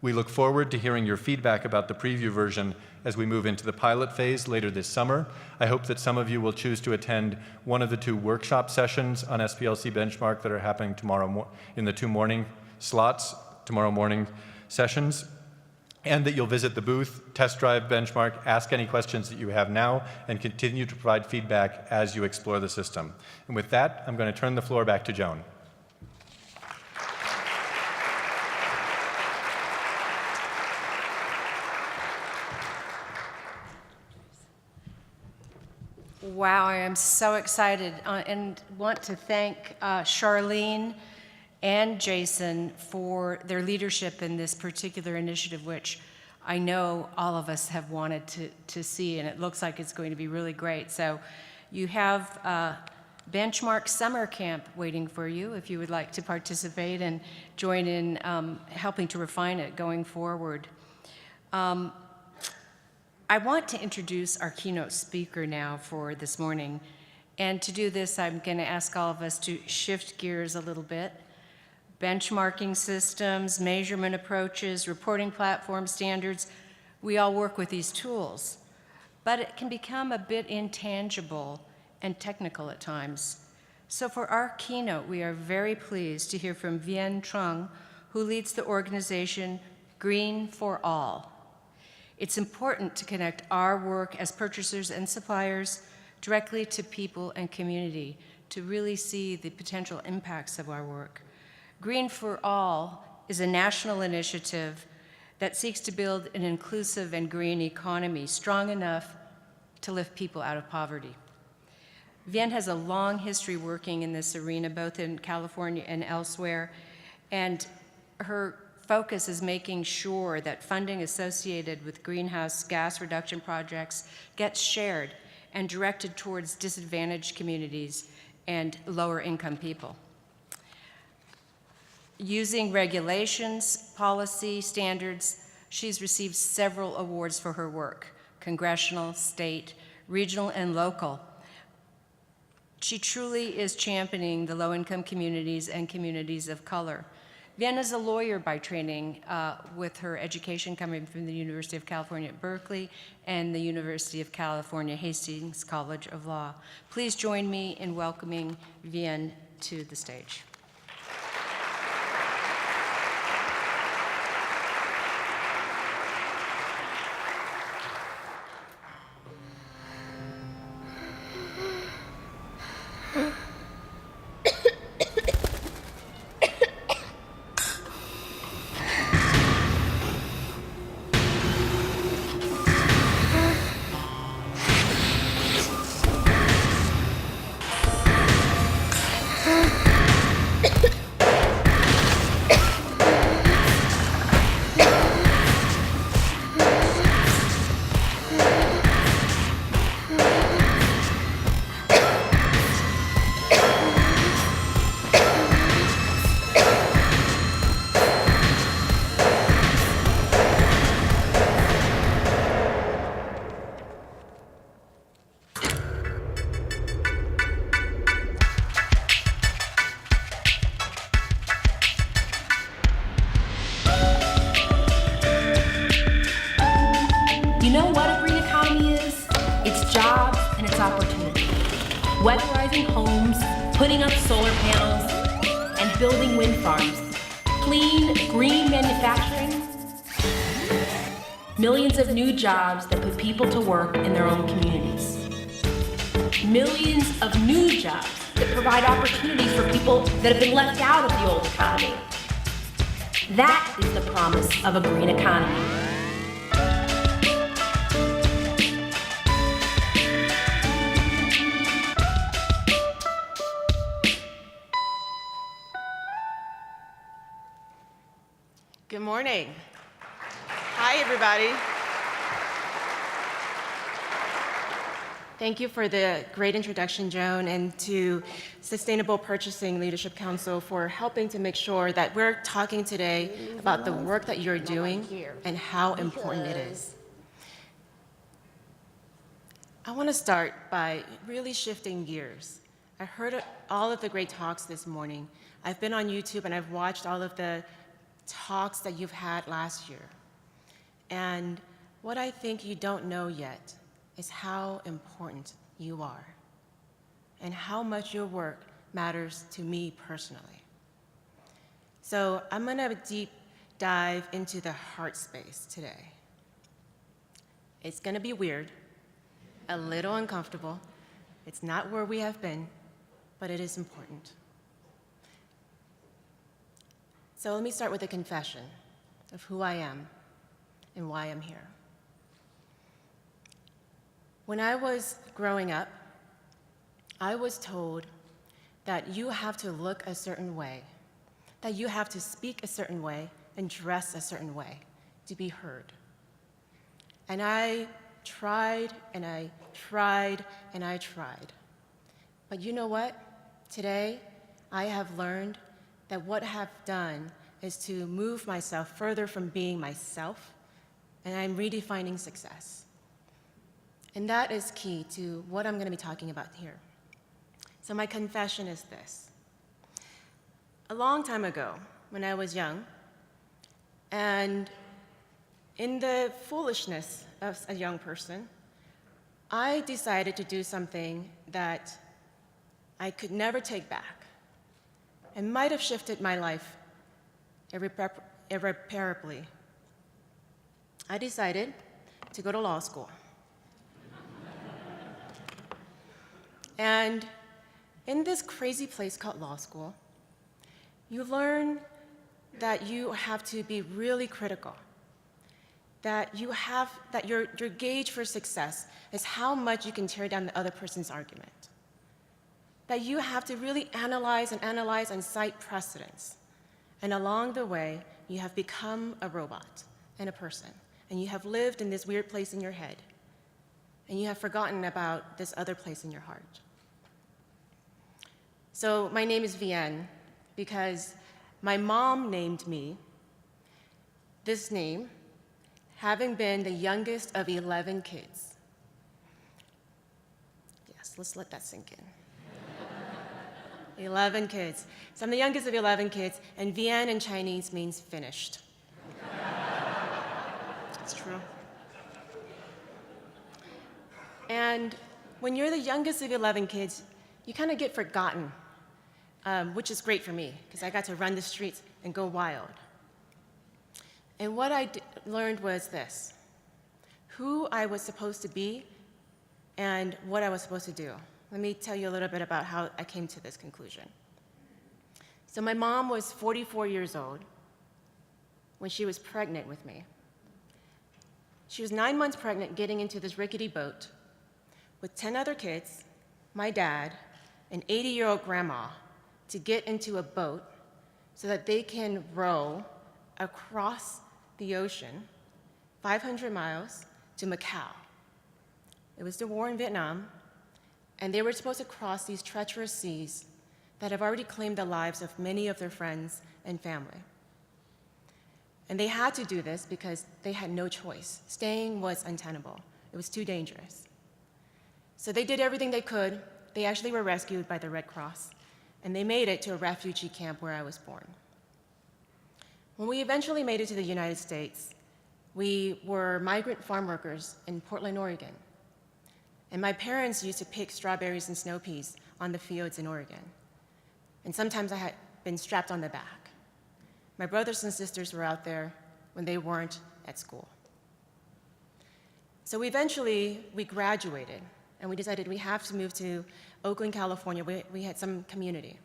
We look forward to hearing your feedback about the preview version as we move into the pilot phase later this summer. I hope that some of you will choose to attend one of the 2 workshop sessions on SPLC benchmark that are happening tomorrow in the 2 morning slots, tomorrow morning sessions, and that you'll visit the booth, test drive benchmark, ask any questions that you have now, and continue to provide feedback as you explore the system. And with that, I'm going to turn the floor back to Joan. Wow, I am so excited and want to thank Charlene and Jason for their leadership in this particular initiative, which I know all of us have wanted to see, and it looks like it's going to be really great. So you have Benchmark Summer Camp waiting for you if you would like to participate and join in helping to refine it going forward. I want to introduce our keynote speaker now for this morning. And to do this, I'm going to ask all of us to shift gears a little bit. Benchmarking systems, measurement approaches, reporting platform standards, we all work with these tools. But it can become a bit intangible and technical at times. So for our keynote, we are very pleased to hear from Vien Truong, who leads the organization Green for All. It's important to connect our work as purchasers and suppliers directly to people and community to really see the potential impacts of our work. Green for All is a national initiative that seeks to build an inclusive and green economy strong enough to lift people out of poverty. Vien has a long history working in this arena, both in California and elsewhere, and her focus is making sure that funding associated with greenhouse gas reduction projects gets shared and directed towards disadvantaged communities and lower income people. Using regulations, policy, standards, she's received several awards for her work, congressional, state, regional, and local. She truly is championing the low-income communities and communities of color. Vien is a lawyer by training, with her education coming from the University of California at Berkeley and the University of California Hastings College of Law. Please join me in welcoming Vien to the stage. You know what a green economy is? It's jobs and it's opportunity. Weatherizing homes, putting up solar panels, and building wind farms. Clean, green manufacturing. Millions of new jobs that put people to work in their own communities. Millions of new jobs that provide opportunities for people that have been left out of the old economy. That is the promise of a green economy. Good morning. Hi, everybody. Thank you for the great introduction, Joan, and to Sustainable Purchasing Leadership Council for helping to make sure that we're talking today about the work that you're doing and how important it is. I want to start by really shifting gears. I heard all of the great talks this morning. I've been on YouTube and I've watched all of the talks that you've had last year. And what I think you don't know yet is how important you are and how much your work matters to me personally. So I'm going to deep dive into the heart space today. It's going to be weird, a little uncomfortable. It's not where we have been, but it is important. So let me start with a confession of who I am and why I'm here. When I was growing up, I was told that you have to look a certain way, that you have to speak a certain way and dress a certain way to be heard. And I tried and I tried and I tried. But you know what? Today, I have learned that what I have done is to move myself further from being myself, and I'm redefining success. And that is key to what I'm going to be talking about here. So my confession is this. A long time ago, when I was young, and in the foolishness of a young person, I decided to do something that I could never take back and might have shifted my life irreparably. I decided to go to law school. And in this crazy place called law school, you learn that you have to be really critical, that your gauge for success is how much you can tear down the other person's argument, that you have to really analyze and cite precedents. And along the way, you have become a robot and a person, and you have lived in this weird place in your head, and you have forgotten about this other place in your heart. So my name is Vien because my mom named me this name, having been the youngest of 11 kids. Yes, let's let that sink in. 11 kids. So I'm the youngest of 11 kids, and Vien in Chinese means finished. It's true. And when you're the youngest of 11 kids, you kind of get forgotten, which is great for me, because I got to run the streets and go wild. And what I learned was this: who I was supposed to be and what I was supposed to do. Let me tell you a little bit about how I came to this conclusion. So my mom was 44 years old when she was pregnant with me. She was 9 months pregnant, getting into this rickety boat with 10 other kids, my dad, an 80-year-old grandma, to get into a boat so that they can row across the ocean 500 miles to Macau. It was the war in Vietnam, and they were supposed to cross these treacherous seas that have already claimed the lives of many of their friends and family. And they had to do this because they had no choice. Staying was untenable. It was too dangerous. So they did everything they could. They actually were rescued by the Red Cross, and they made it to a refugee camp where I was born. When we eventually made it to the United States, we were migrant farm workers in Portland, Oregon. And my parents used to pick strawberries and snow peas on the fields in Oregon. And sometimes I had been strapped on the back. My brothers and sisters were out there when they weren't at school. So eventually, we graduated, and we decided we have to move to Oakland, California. We had some community.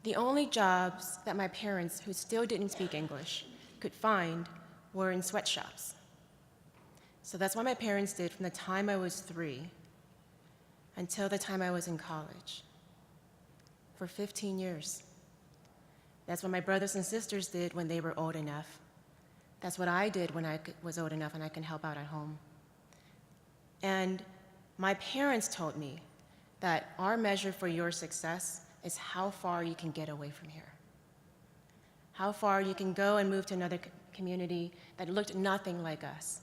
The only jobs that my parents, who still didn't speak English, could find were in sweatshops. So that's what my parents did from the time I was 3 until the time I was in college, for 15 years. That's what my brothers and sisters did when they were old enough. That's what I did when I was old enough and I can help out at home. And my parents told me that our measure for your success is how far you can get away from here. How far you can go and move to another community that looked nothing like us.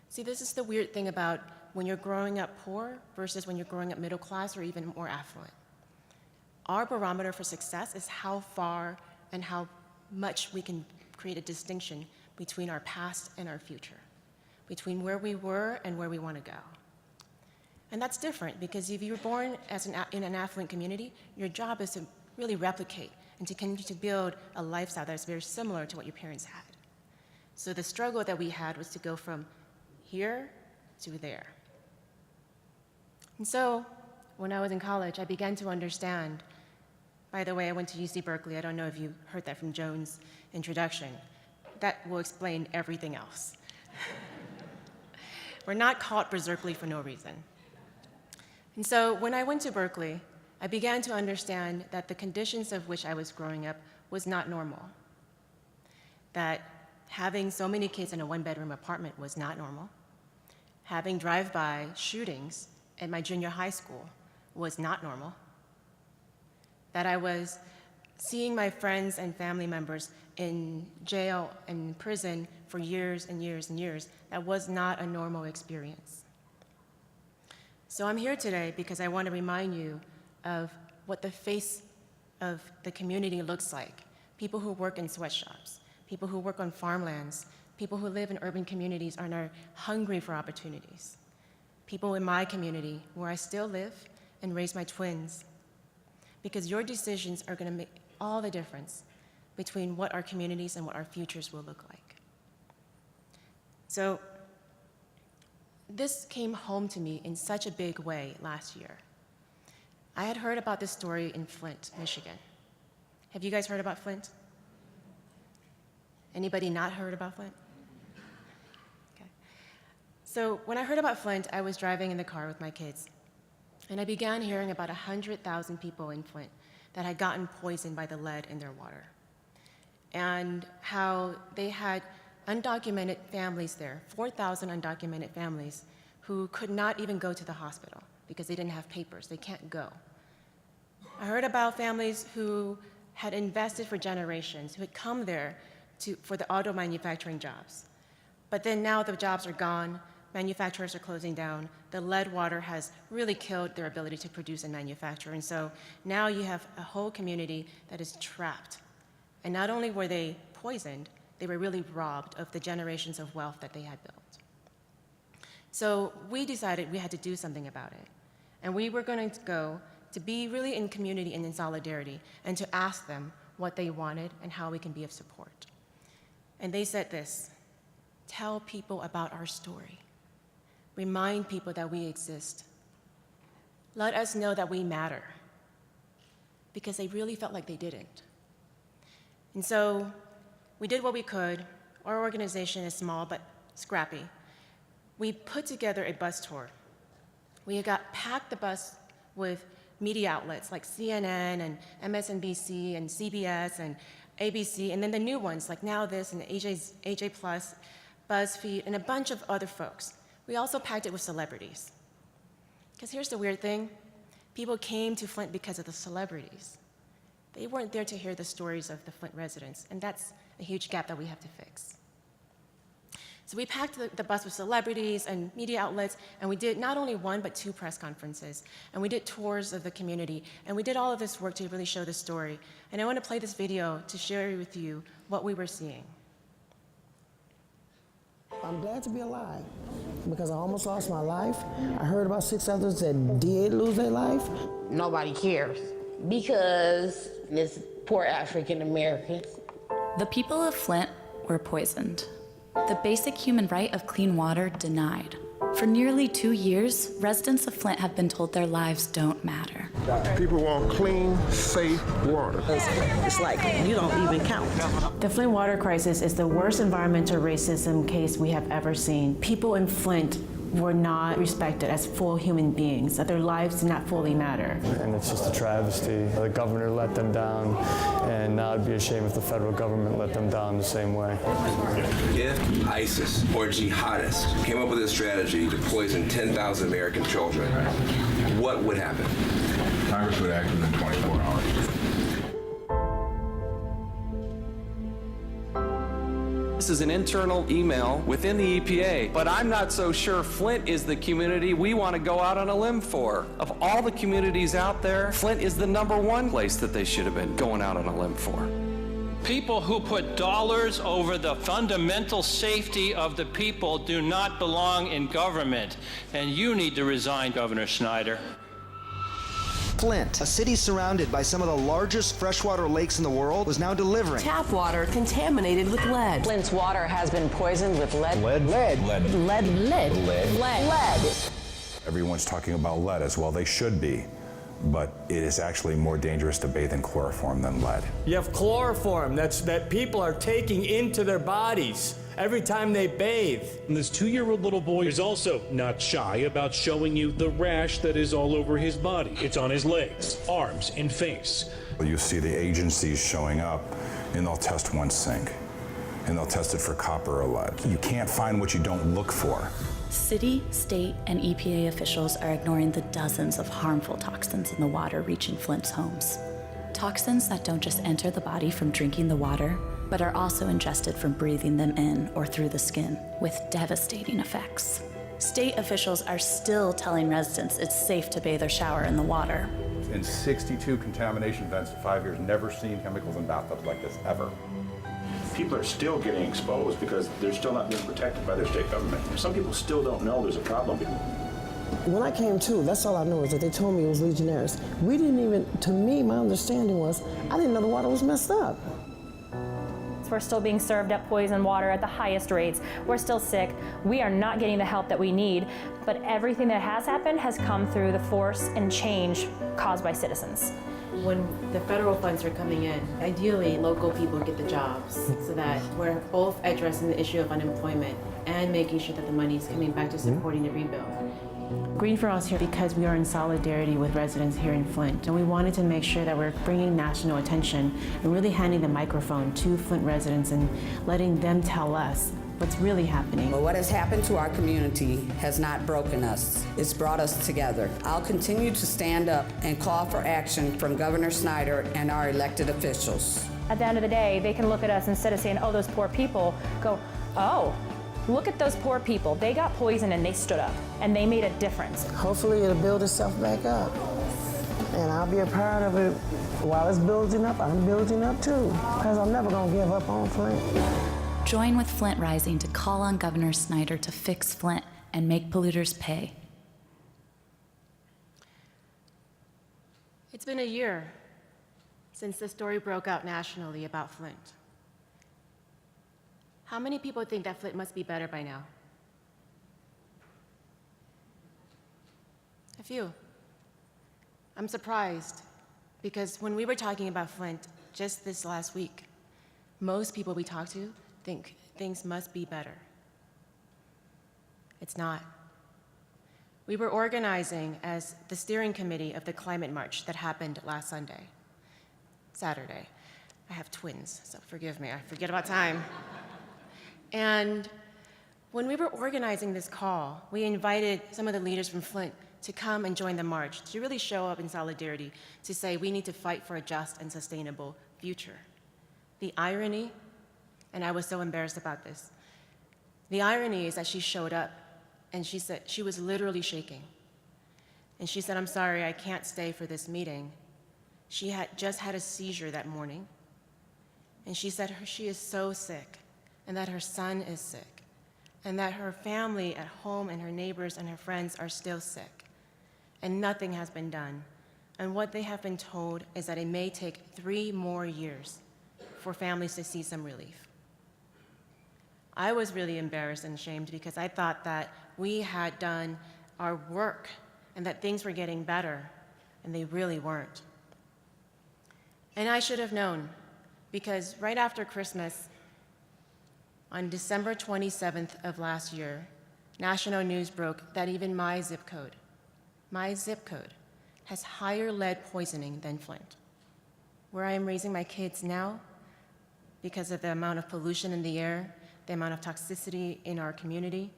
See, this is the weird thing about when you're growing up poor versus when you're growing up middle class or even more affluent. Our barometer for success is how far and how much we can create a distinction between our past and our future, between where we were and where we want to go. And that's different because if you were born in an affluent community, your job is to really replicate and to continue to build a lifestyle that's very similar to what your parents had. So the struggle that we had was to go from here to there. And so when I was in college, I began to understand. By the way, I went to UC Berkeley. I don't know if you heard that from Joan's introduction. That will explain everything else. We're not called Berkeley for no reason. And so when I went to Berkeley, I began to understand that the conditions of which I was growing up was not normal. That having so many kids in a one-bedroom apartment was not normal. Having drive-by shootings at my junior high school was not normal. That I was seeing my friends and family members in jail and prison for years and years and years, that was not a normal experience. So I'm here today because I want to remind you of what the face of the community looks like. People who work in sweatshops, people who work on farmlands, people who live in urban communities and are hungry for opportunities. People in my community where I still live and raise my twins. Because your decisions are going to make all the difference between what our communities and what our futures will look like. So this came home to me in such a big way last year. I had heard about this story in Flint, Michigan. Have you guys heard about Flint? Anybody not heard about Flint? Okay. So when I heard about Flint, I was driving in the car with my kids, and I began hearing about 100,000 people in Flint that had gotten poisoned by the lead in their water, and how they had undocumented families there, 4,000 undocumented families who could not even go to the hospital because they didn't have papers. They can't go. I heard about families who had invested for generations, who had come there for the auto manufacturing jobs. But then now the jobs are gone, manufacturers are closing down, the lead water has really killed their ability to produce and manufacture. And so now you have a whole community that is trapped. And not only were they poisoned, they were really robbed of the generations of wealth that they had built. So we decided we had to do something about it. And we were going to go to be really in community and in solidarity and to ask them what they wanted and how we can be of support. And they said this: tell people about our story. Remind people that we exist. Let us know that we matter. Because they really felt like they didn't. And so we did what we could. Our organization is small but scrappy. We put together a bus tour. We packed the bus with media outlets like CNN and MSNBC and CBS and ABC, and then the new ones like Now This and AJ Plus, BuzzFeed, and a bunch of other folks. We also packed it with celebrities. Because here's the weird thing. People came to Flint because of the celebrities. They weren't there to hear the stories of the Flint residents, and that's a huge gap that we have to fix. So we packed the bus with celebrities and media outlets, and we did not only one, but 2 press conferences, and we did tours of the community, and we did all of this work to really show the story. And I want to play this video to share with you what we were seeing. I'm glad to be alive because I almost lost my life. I heard about 6 others that did lose their life. Nobody cares because it's poor African Americans. The people of Flint were poisoned. The basic human right of clean water denied. For nearly 2 years, residents of Flint have been told their lives don't matter. People want clean, safe water. It's like you don't even count. The Flint water crisis is the worst environmental racism case we have ever seen. People in Flint were not respected as full human beings, that their lives did not fully matter. And it's just a travesty. The governor let them down, and now it'd be a shame if the federal government let them down the same way. If ISIS or jihadists came up with a strategy to poison 10,000 American children, what would happen? Congress would act within 24 hours. This is an internal email within the EPA, but I'm not so sure Flint is the community we want to go out on a limb for. Of all the communities out there, Flint is the #1 place that they should have been going out on a limb for. People who put dollars over the fundamental safety of the people do not belong in government, and you need to resign, Governor Snyder. Flint, a city surrounded by some of the largest freshwater lakes in the world, was now delivering Tap water contaminated with lead. Flint's water has been poisoned with lead. Everyone's talking about lead as well. They should be. But it is actually more dangerous to bathe in chloroform than lead. You have chloroform that people are taking into their bodies every time they bathe. And this 2-year-old little boy is also not shy about showing you the rash that is all over his body. It's on his legs, arms, and face. You see the agencies showing up, and they'll test one sink, and they'll test it for copper or lead. You can't find what you don't look for. City, state, and EPA officials are ignoring the dozens of harmful toxins in the water reaching Flint's homes. Toxins that don't just enter the body from drinking the water, but are also ingested from breathing them in or through the skin, with devastating effects. State officials are still telling residents it's safe to bathe or shower in the water. In 62 contamination events in 5 years, never seen chemicals in bathtubs like this, ever. People are still getting exposed because they're still not being protected by their state government. Some people still don't know there's a problem. When I came to, that's all I knew is that they told me it was Legionnaires. We didn't even, to me, my understanding was, I didn't know the water was messed up. We're still being served up poison water at the highest rates. We're still sick. We are not getting the help that we need. But everything that has happened has come through the force and change caused by citizens. When the federal funds are coming in, ideally local people get the jobs so that we're both addressing the issue of unemployment and making sure that the money is coming back to supporting the rebuild. GreenCircle is here because we are in solidarity with residents here in Flint, and we wanted to make sure that we're bringing national attention and really handing the microphone to Flint residents and letting them tell us what's really happening. But what has happened to our community has not broken us. It's brought us together. I'll continue to stand up and call for action from Governor Snyder and our elected officials. At the end of the day, they can look at us instead of saying, oh, those poor people, go, oh, look at those poor people. They got poisoned and they stood up and they made a difference. Hopefully it'll build itself back up. And I'll be a part of it. While it's building up, I'm building up too. Because I'm never gonna give up on Flint. Join with Flint Rising to call on Governor Snyder to fix Flint and make polluters pay. It's been a year since the story broke out nationally about Flint. How many people think that Flint must be better by now? A few. I'm surprised because when we were talking about Flint just this last week, most people we talk to think things must be better. It's not. We were organizing as the steering committee of the climate march that happened last Saturday. I have twins, so forgive me, I forget about time. And when we were organizing this call, we invited some of the leaders from Flint to come and join the march, to really show up in solidarity, to say we need to fight for a just and sustainable future. The irony, and I was so embarrassed about this, the irony is that she showed up and she said, she was literally shaking. And she said, I'm sorry, I can't stay for this meeting. She had just had a seizure that morning. And she said she is so sick, and that her son is sick, and that her family at home and her neighbors and her friends are still sick, and nothing has been done. And what they have been told is that it may take 3 more years for families to see some relief. I was really embarrassed and ashamed because I thought that we had done our work and that things were getting better, and they really weren't. And I should have known, because right after Christmas, on December 27th of last year, national news broke that even my zip code, has higher lead poisoning than Flint. Where I am raising my kids now, because of the amount of pollution in the air, the amount of toxicity in our community,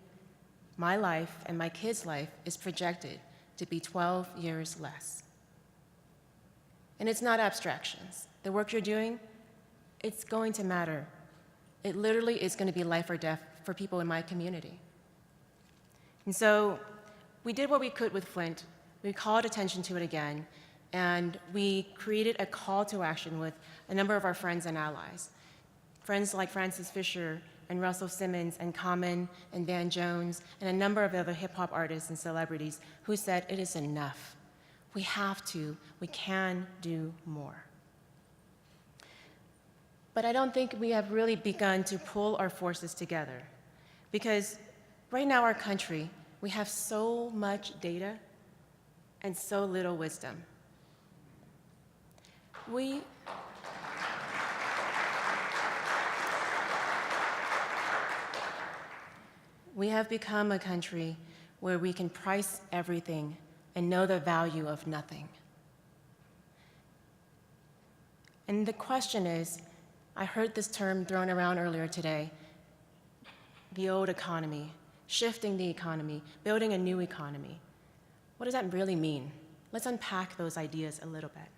my life and my kids' life is projected to be 12 years less. And it's not abstractions. The work you're doing, it's going to matter. It literally is going to be life or death for people in my community. And so we did what we could with Flint. We called attention to it again, and we created a call to action with a number of our friends and allies. Friends like Francis Fisher and Russell Simmons and Common and Van Jones and a number of other hip-hop artists and celebrities who said it is enough. We have to, we can do more. But I don't think we have really begun to pull our forces together, because right now our country, we have so much data and so little wisdom. We have become a country where we can price everything and know the value of nothing. And the question is, I heard this term thrown around earlier today, the old economy, shifting the economy, building a new economy. What does that really mean? Let's unpack those ideas a little bit.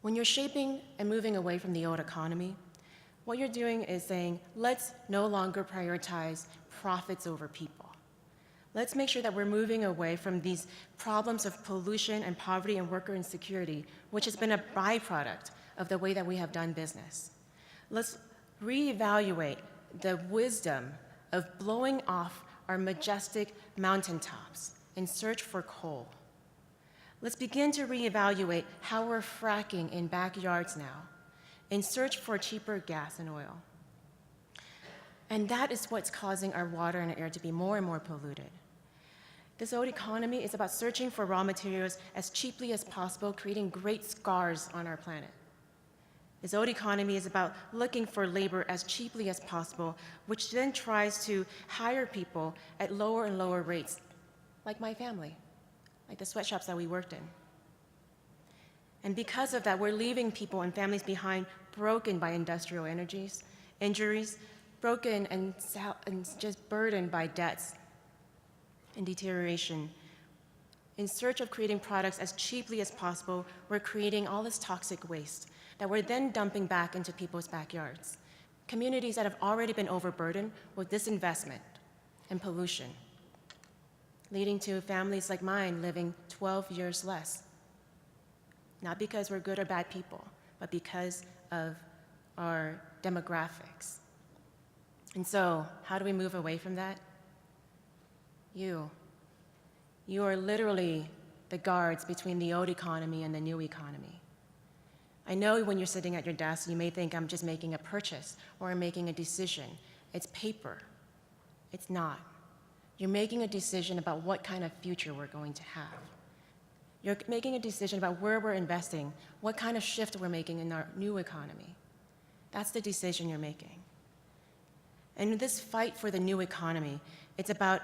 When you're shaping and moving away from the old economy, what you're doing is saying, let's no longer prioritize profits over people. Let's make sure that we're moving away from these problems of pollution and poverty and worker insecurity, which has been a byproduct of the way that we have done business. Let's reevaluate the wisdom of blowing off our majestic mountaintops in search for coal. Let's begin to reevaluate how we're fracking in backyards now in search for cheaper gas and oil. And that is what's causing our water and air to be more and more polluted. This old economy is about searching for raw materials as cheaply as possible, creating great scars on our planet. This old economy is about looking for labor as cheaply as possible, which then tries to hire people at lower and lower rates, like my family, like the sweatshops that we worked in. And because of that, we're leaving people and families behind broken by industrial injuries, broken and just burdened by debts and deterioration. In search of creating products as cheaply as possible, we're creating all this toxic waste that we're then dumping back into people's backyards. Communities that have already been overburdened with disinvestment and pollution, leading to families like mine living 12 years less. Not because we're good or bad people, but because of our demographics. And so, how do we move away from that? You are literally the guards between the old economy and the new economy. I know when you're sitting at your desk, you may think I'm just making a purchase or I'm making a decision. It's paper. It's not. You're making a decision about what kind of future we're going to have. You're making a decision about where we're investing, what kind of shift we're making in our new economy. That's the decision you're making. And this fight for the new economy, it's about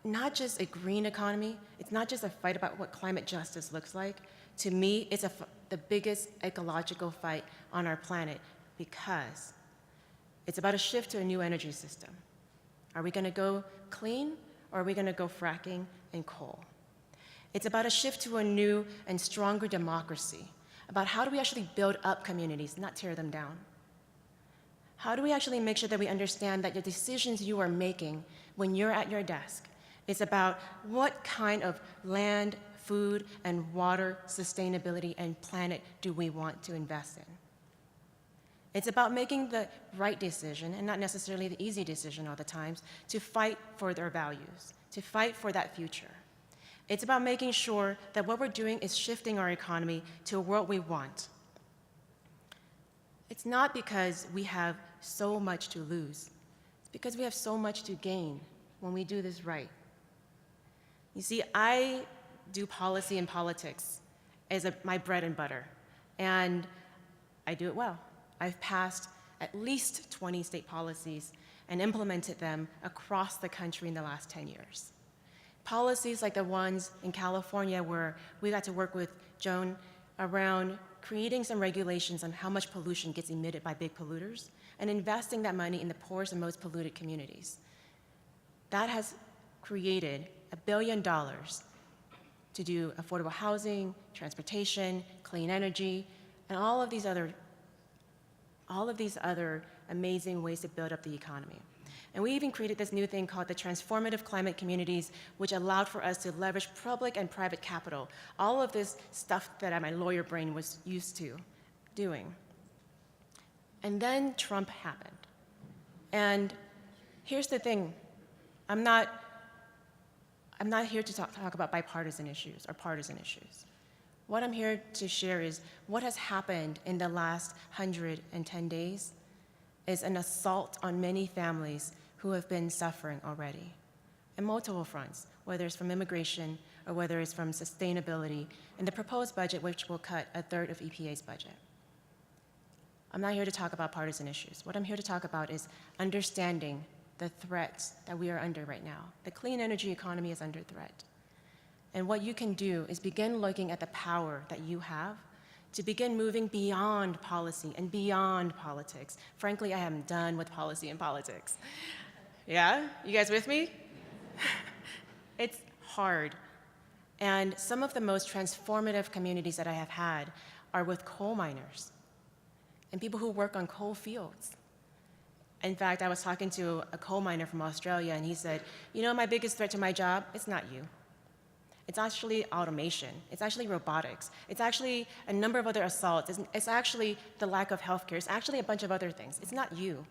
not just a green economy, it's not just a fight about what climate justice looks like. To me, it's the biggest ecological fight on our planet, because it's about a shift to a new energy system. Are we gonna go clean, or are we gonna go fracking and coal? It's about a shift to a new and stronger democracy, about how do we actually build up communities, not tear them down? How do we actually make sure that we understand that the decisions you are making when you're at your desk is about what kind of land, food, and water sustainability and planet do we want to invest in? It's about making the right decision, and not necessarily the easy decision all the times, to fight for their values, to fight for that future. It's about making sure that what we're doing is shifting our economy to a world we want. It's not because we have so much to lose. It's because we have so much to gain when we do this right. You see, I do policy and politics as my bread and butter, and I do it well. I've passed at least 20 state policies and implemented them across the country in the last 10 years. Policies like the ones in California where we got to work with Joan around creating some regulations on how much pollution gets emitted by big polluters and investing that money in the poorest and most polluted communities. That has created $1 billion to do affordable housing, transportation, clean energy, and all of these other amazing ways to build up the economy. And we even created this new thing called the Transformative Climate Communities, which allowed for us to leverage public and private capital, all of this stuff that my lawyer brain was used to doing. And then Trump happened. And here's the thing, I'm not here to talk about bipartisan issues or partisan issues. What I'm here to share is what has happened in the last 110 days is an assault on many families who have been suffering already in multiple fronts, whether it's from immigration or whether it's from sustainability, and the proposed budget, which will cut a third of EPA's budget. I'm not here to talk about partisan issues. What I'm here to talk about is understanding the threats that we are under right now. The clean energy economy is under threat. And what you can do is begin looking at the power that you have to begin moving beyond policy and beyond politics. Frankly, I am done with policy and politics. Yeah? You guys with me? It's hard. And some of the most transformative communities that I have had are with coal miners and people who work on coal fields. In fact, I was talking to a coal miner from Australia, and he said, you know, my biggest threat to my job, it's not you. It's actually automation. It's actually robotics. It's actually a number of other assaults. It's actually the lack of healthcare. It's actually a bunch of other things. It's not you.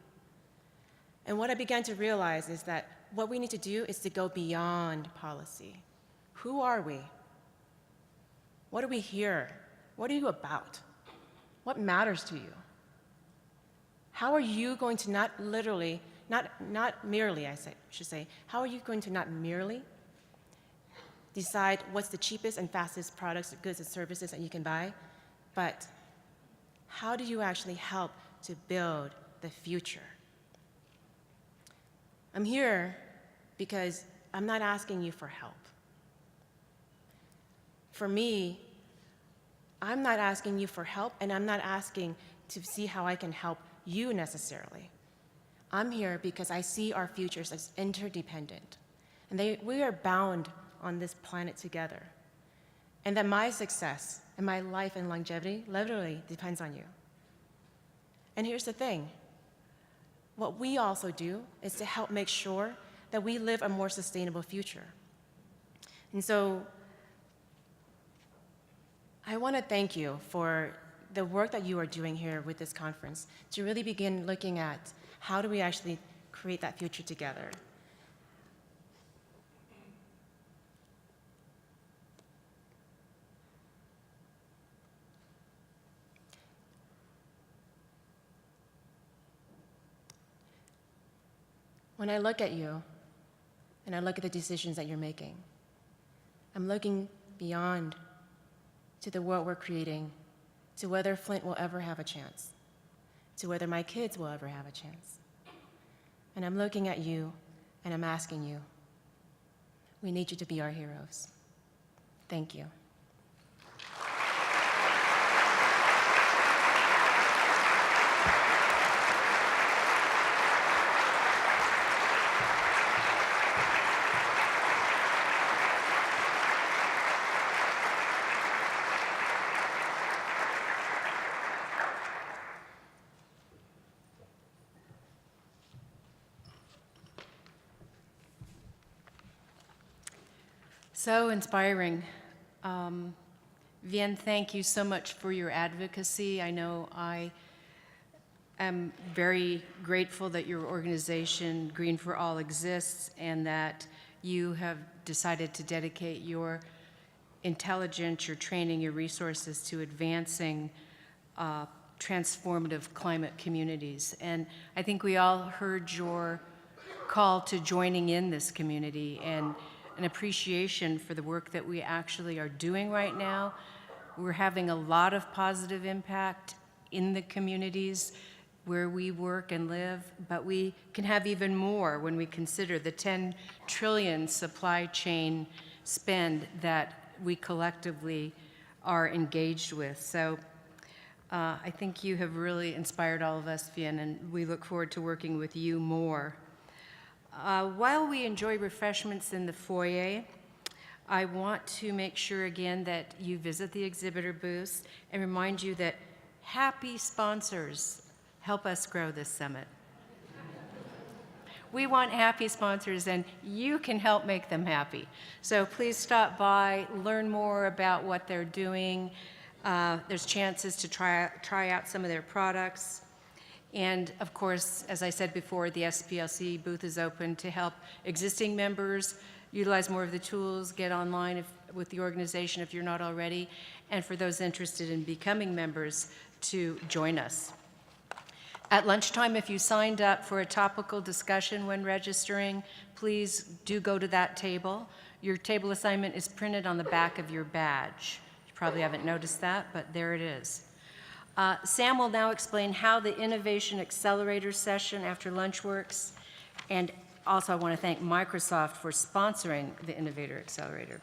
And what I began to realize is that what we need to do is to go beyond policy. Who are we? What are we here? What are you about? What matters to you? How are you going to not merely, should say, how are you going to not merely decide what's the cheapest and fastest products, goods, and services that you can buy, but how do you actually help to build the future? I'm here because I'm not asking you for help. For me, I'm not asking you for help, and I'm not asking to see how I can help you necessarily. I'm here because I see our futures as interdependent, and we are bound on this planet together, and that my success and my life and longevity literally depends on you. And here's the thing. What we also do is to help make sure that we live a more sustainable future. And so I want to thank you for the work that you are doing here with this conference to really begin looking at how do we actually create that future together. When I look at you, and I look at the decisions that you're making, I'm looking beyond to the world we're creating, to whether Flint will ever have a chance, to whether my kids will ever have a chance. And I'm looking at you, and I'm asking you, we need you to be our heroes. Thank you. So inspiring. Vien, thank you so much for your advocacy. I know I am very grateful that your organization, Green for All, exists and that you have decided to dedicate your intelligence, your training, your resources to advancing transformative climate communities. And I think we all heard your call to joining in this community and an appreciation for the work that we actually are doing right now. We're having a lot of positive impact in the communities where we work and live, but we can have even more when we consider the 10 trillion supply chain spend that we collectively are engaged with. So I think you have really inspired all of us, Vien, and we look forward to working with you more. While we enjoy refreshments in the foyer, I want to make sure again that you visit the exhibitor booths and remind you that happy sponsors help us grow this summit. We want happy sponsors, and you can help make them happy. So please stop by, learn more about what they're doing. There's chances to try out some of their products. And of course, as I said before, the SPLC booth is open to help existing members utilize more of the tools, get online with the organization if you're not already, and for those interested in becoming members to join us. At lunchtime, if you signed up for a topical discussion when registering, please do go to that table. Your table assignment is printed on the back of your badge. You probably haven't noticed that, but there it is. Sam will now explain how the Innovation Accelerator session after lunch works, and also I want to thank Microsoft for sponsoring the Innovator Accelerator.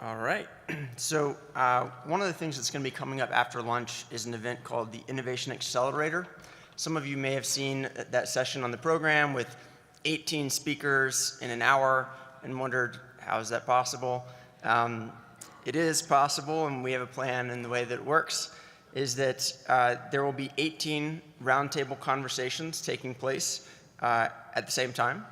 All right. So one of the things that's going to be coming up after lunch is an event called the Innovation Accelerator. Some of you may have seen that session on the program with 18 speakers in an hour and wondered, how is that possible? It is possible, and we have a plan, and the way that it works is that there will be 18 roundtable conversations taking place at the same time,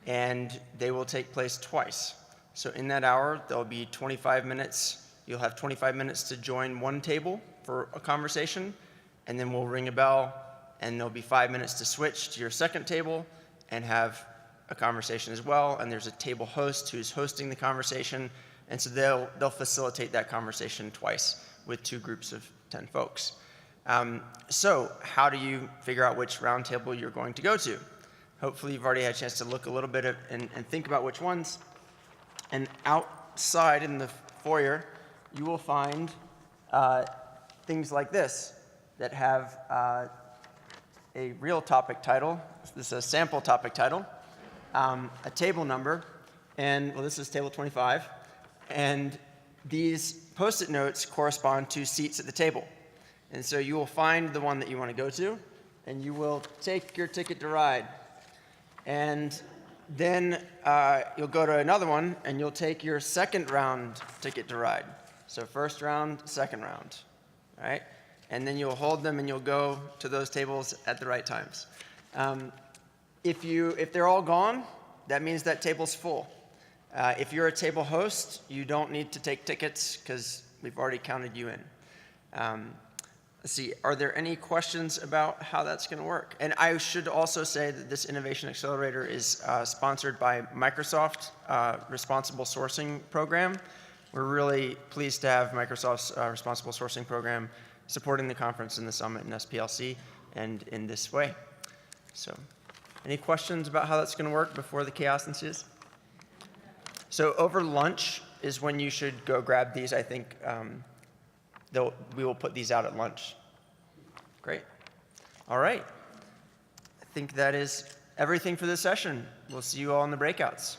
and they will take place twice. So in that hour, there'll be 25 minutes. You'll have 25 minutes to join one table for a conversation, and then we'll ring a bell, and there'll be 5 minutes to switch to your second table and have a conversation as well. And there's a table host who's hosting the conversation, and so they'll facilitate that conversation twice with 2 groups of 10 folks. So how do you figure out which roundtable you're going to go to? Hopefully you've already had a chance to look a little bit and think about which ones. And outside in the foyer, you will find things like this that have a real topic title. This is a sample topic title, a table number, and well, this is table 25. And these Post-it notes correspond to seats at the table. And so you will find the one that you want to go to, and you will take your ticket to ride. And then you'll go to another one, and you'll take your second round ticket to ride. So first round, second round, all right? And then you'll hold them, and you'll go to those tables at the right times. If they're all gone, that means that table's full. If you're a table host, you don't need to take tickets because we've already counted you in. Let's see, are there any questions about how that's going to work? And I should also say that this Innovation Accelerator is sponsored by Microsoft Responsible Sourcing Program. We're really pleased to have Microsoft's Responsible Sourcing Program supporting the conference and the summit in SPLC and in this way. So any questions about how that's going to work before the chaos ensues? So over lunch is when you should go grab these. I think we will put these out at lunch. Great. All right. I think that is everything for this session. We'll see you all in the breakouts.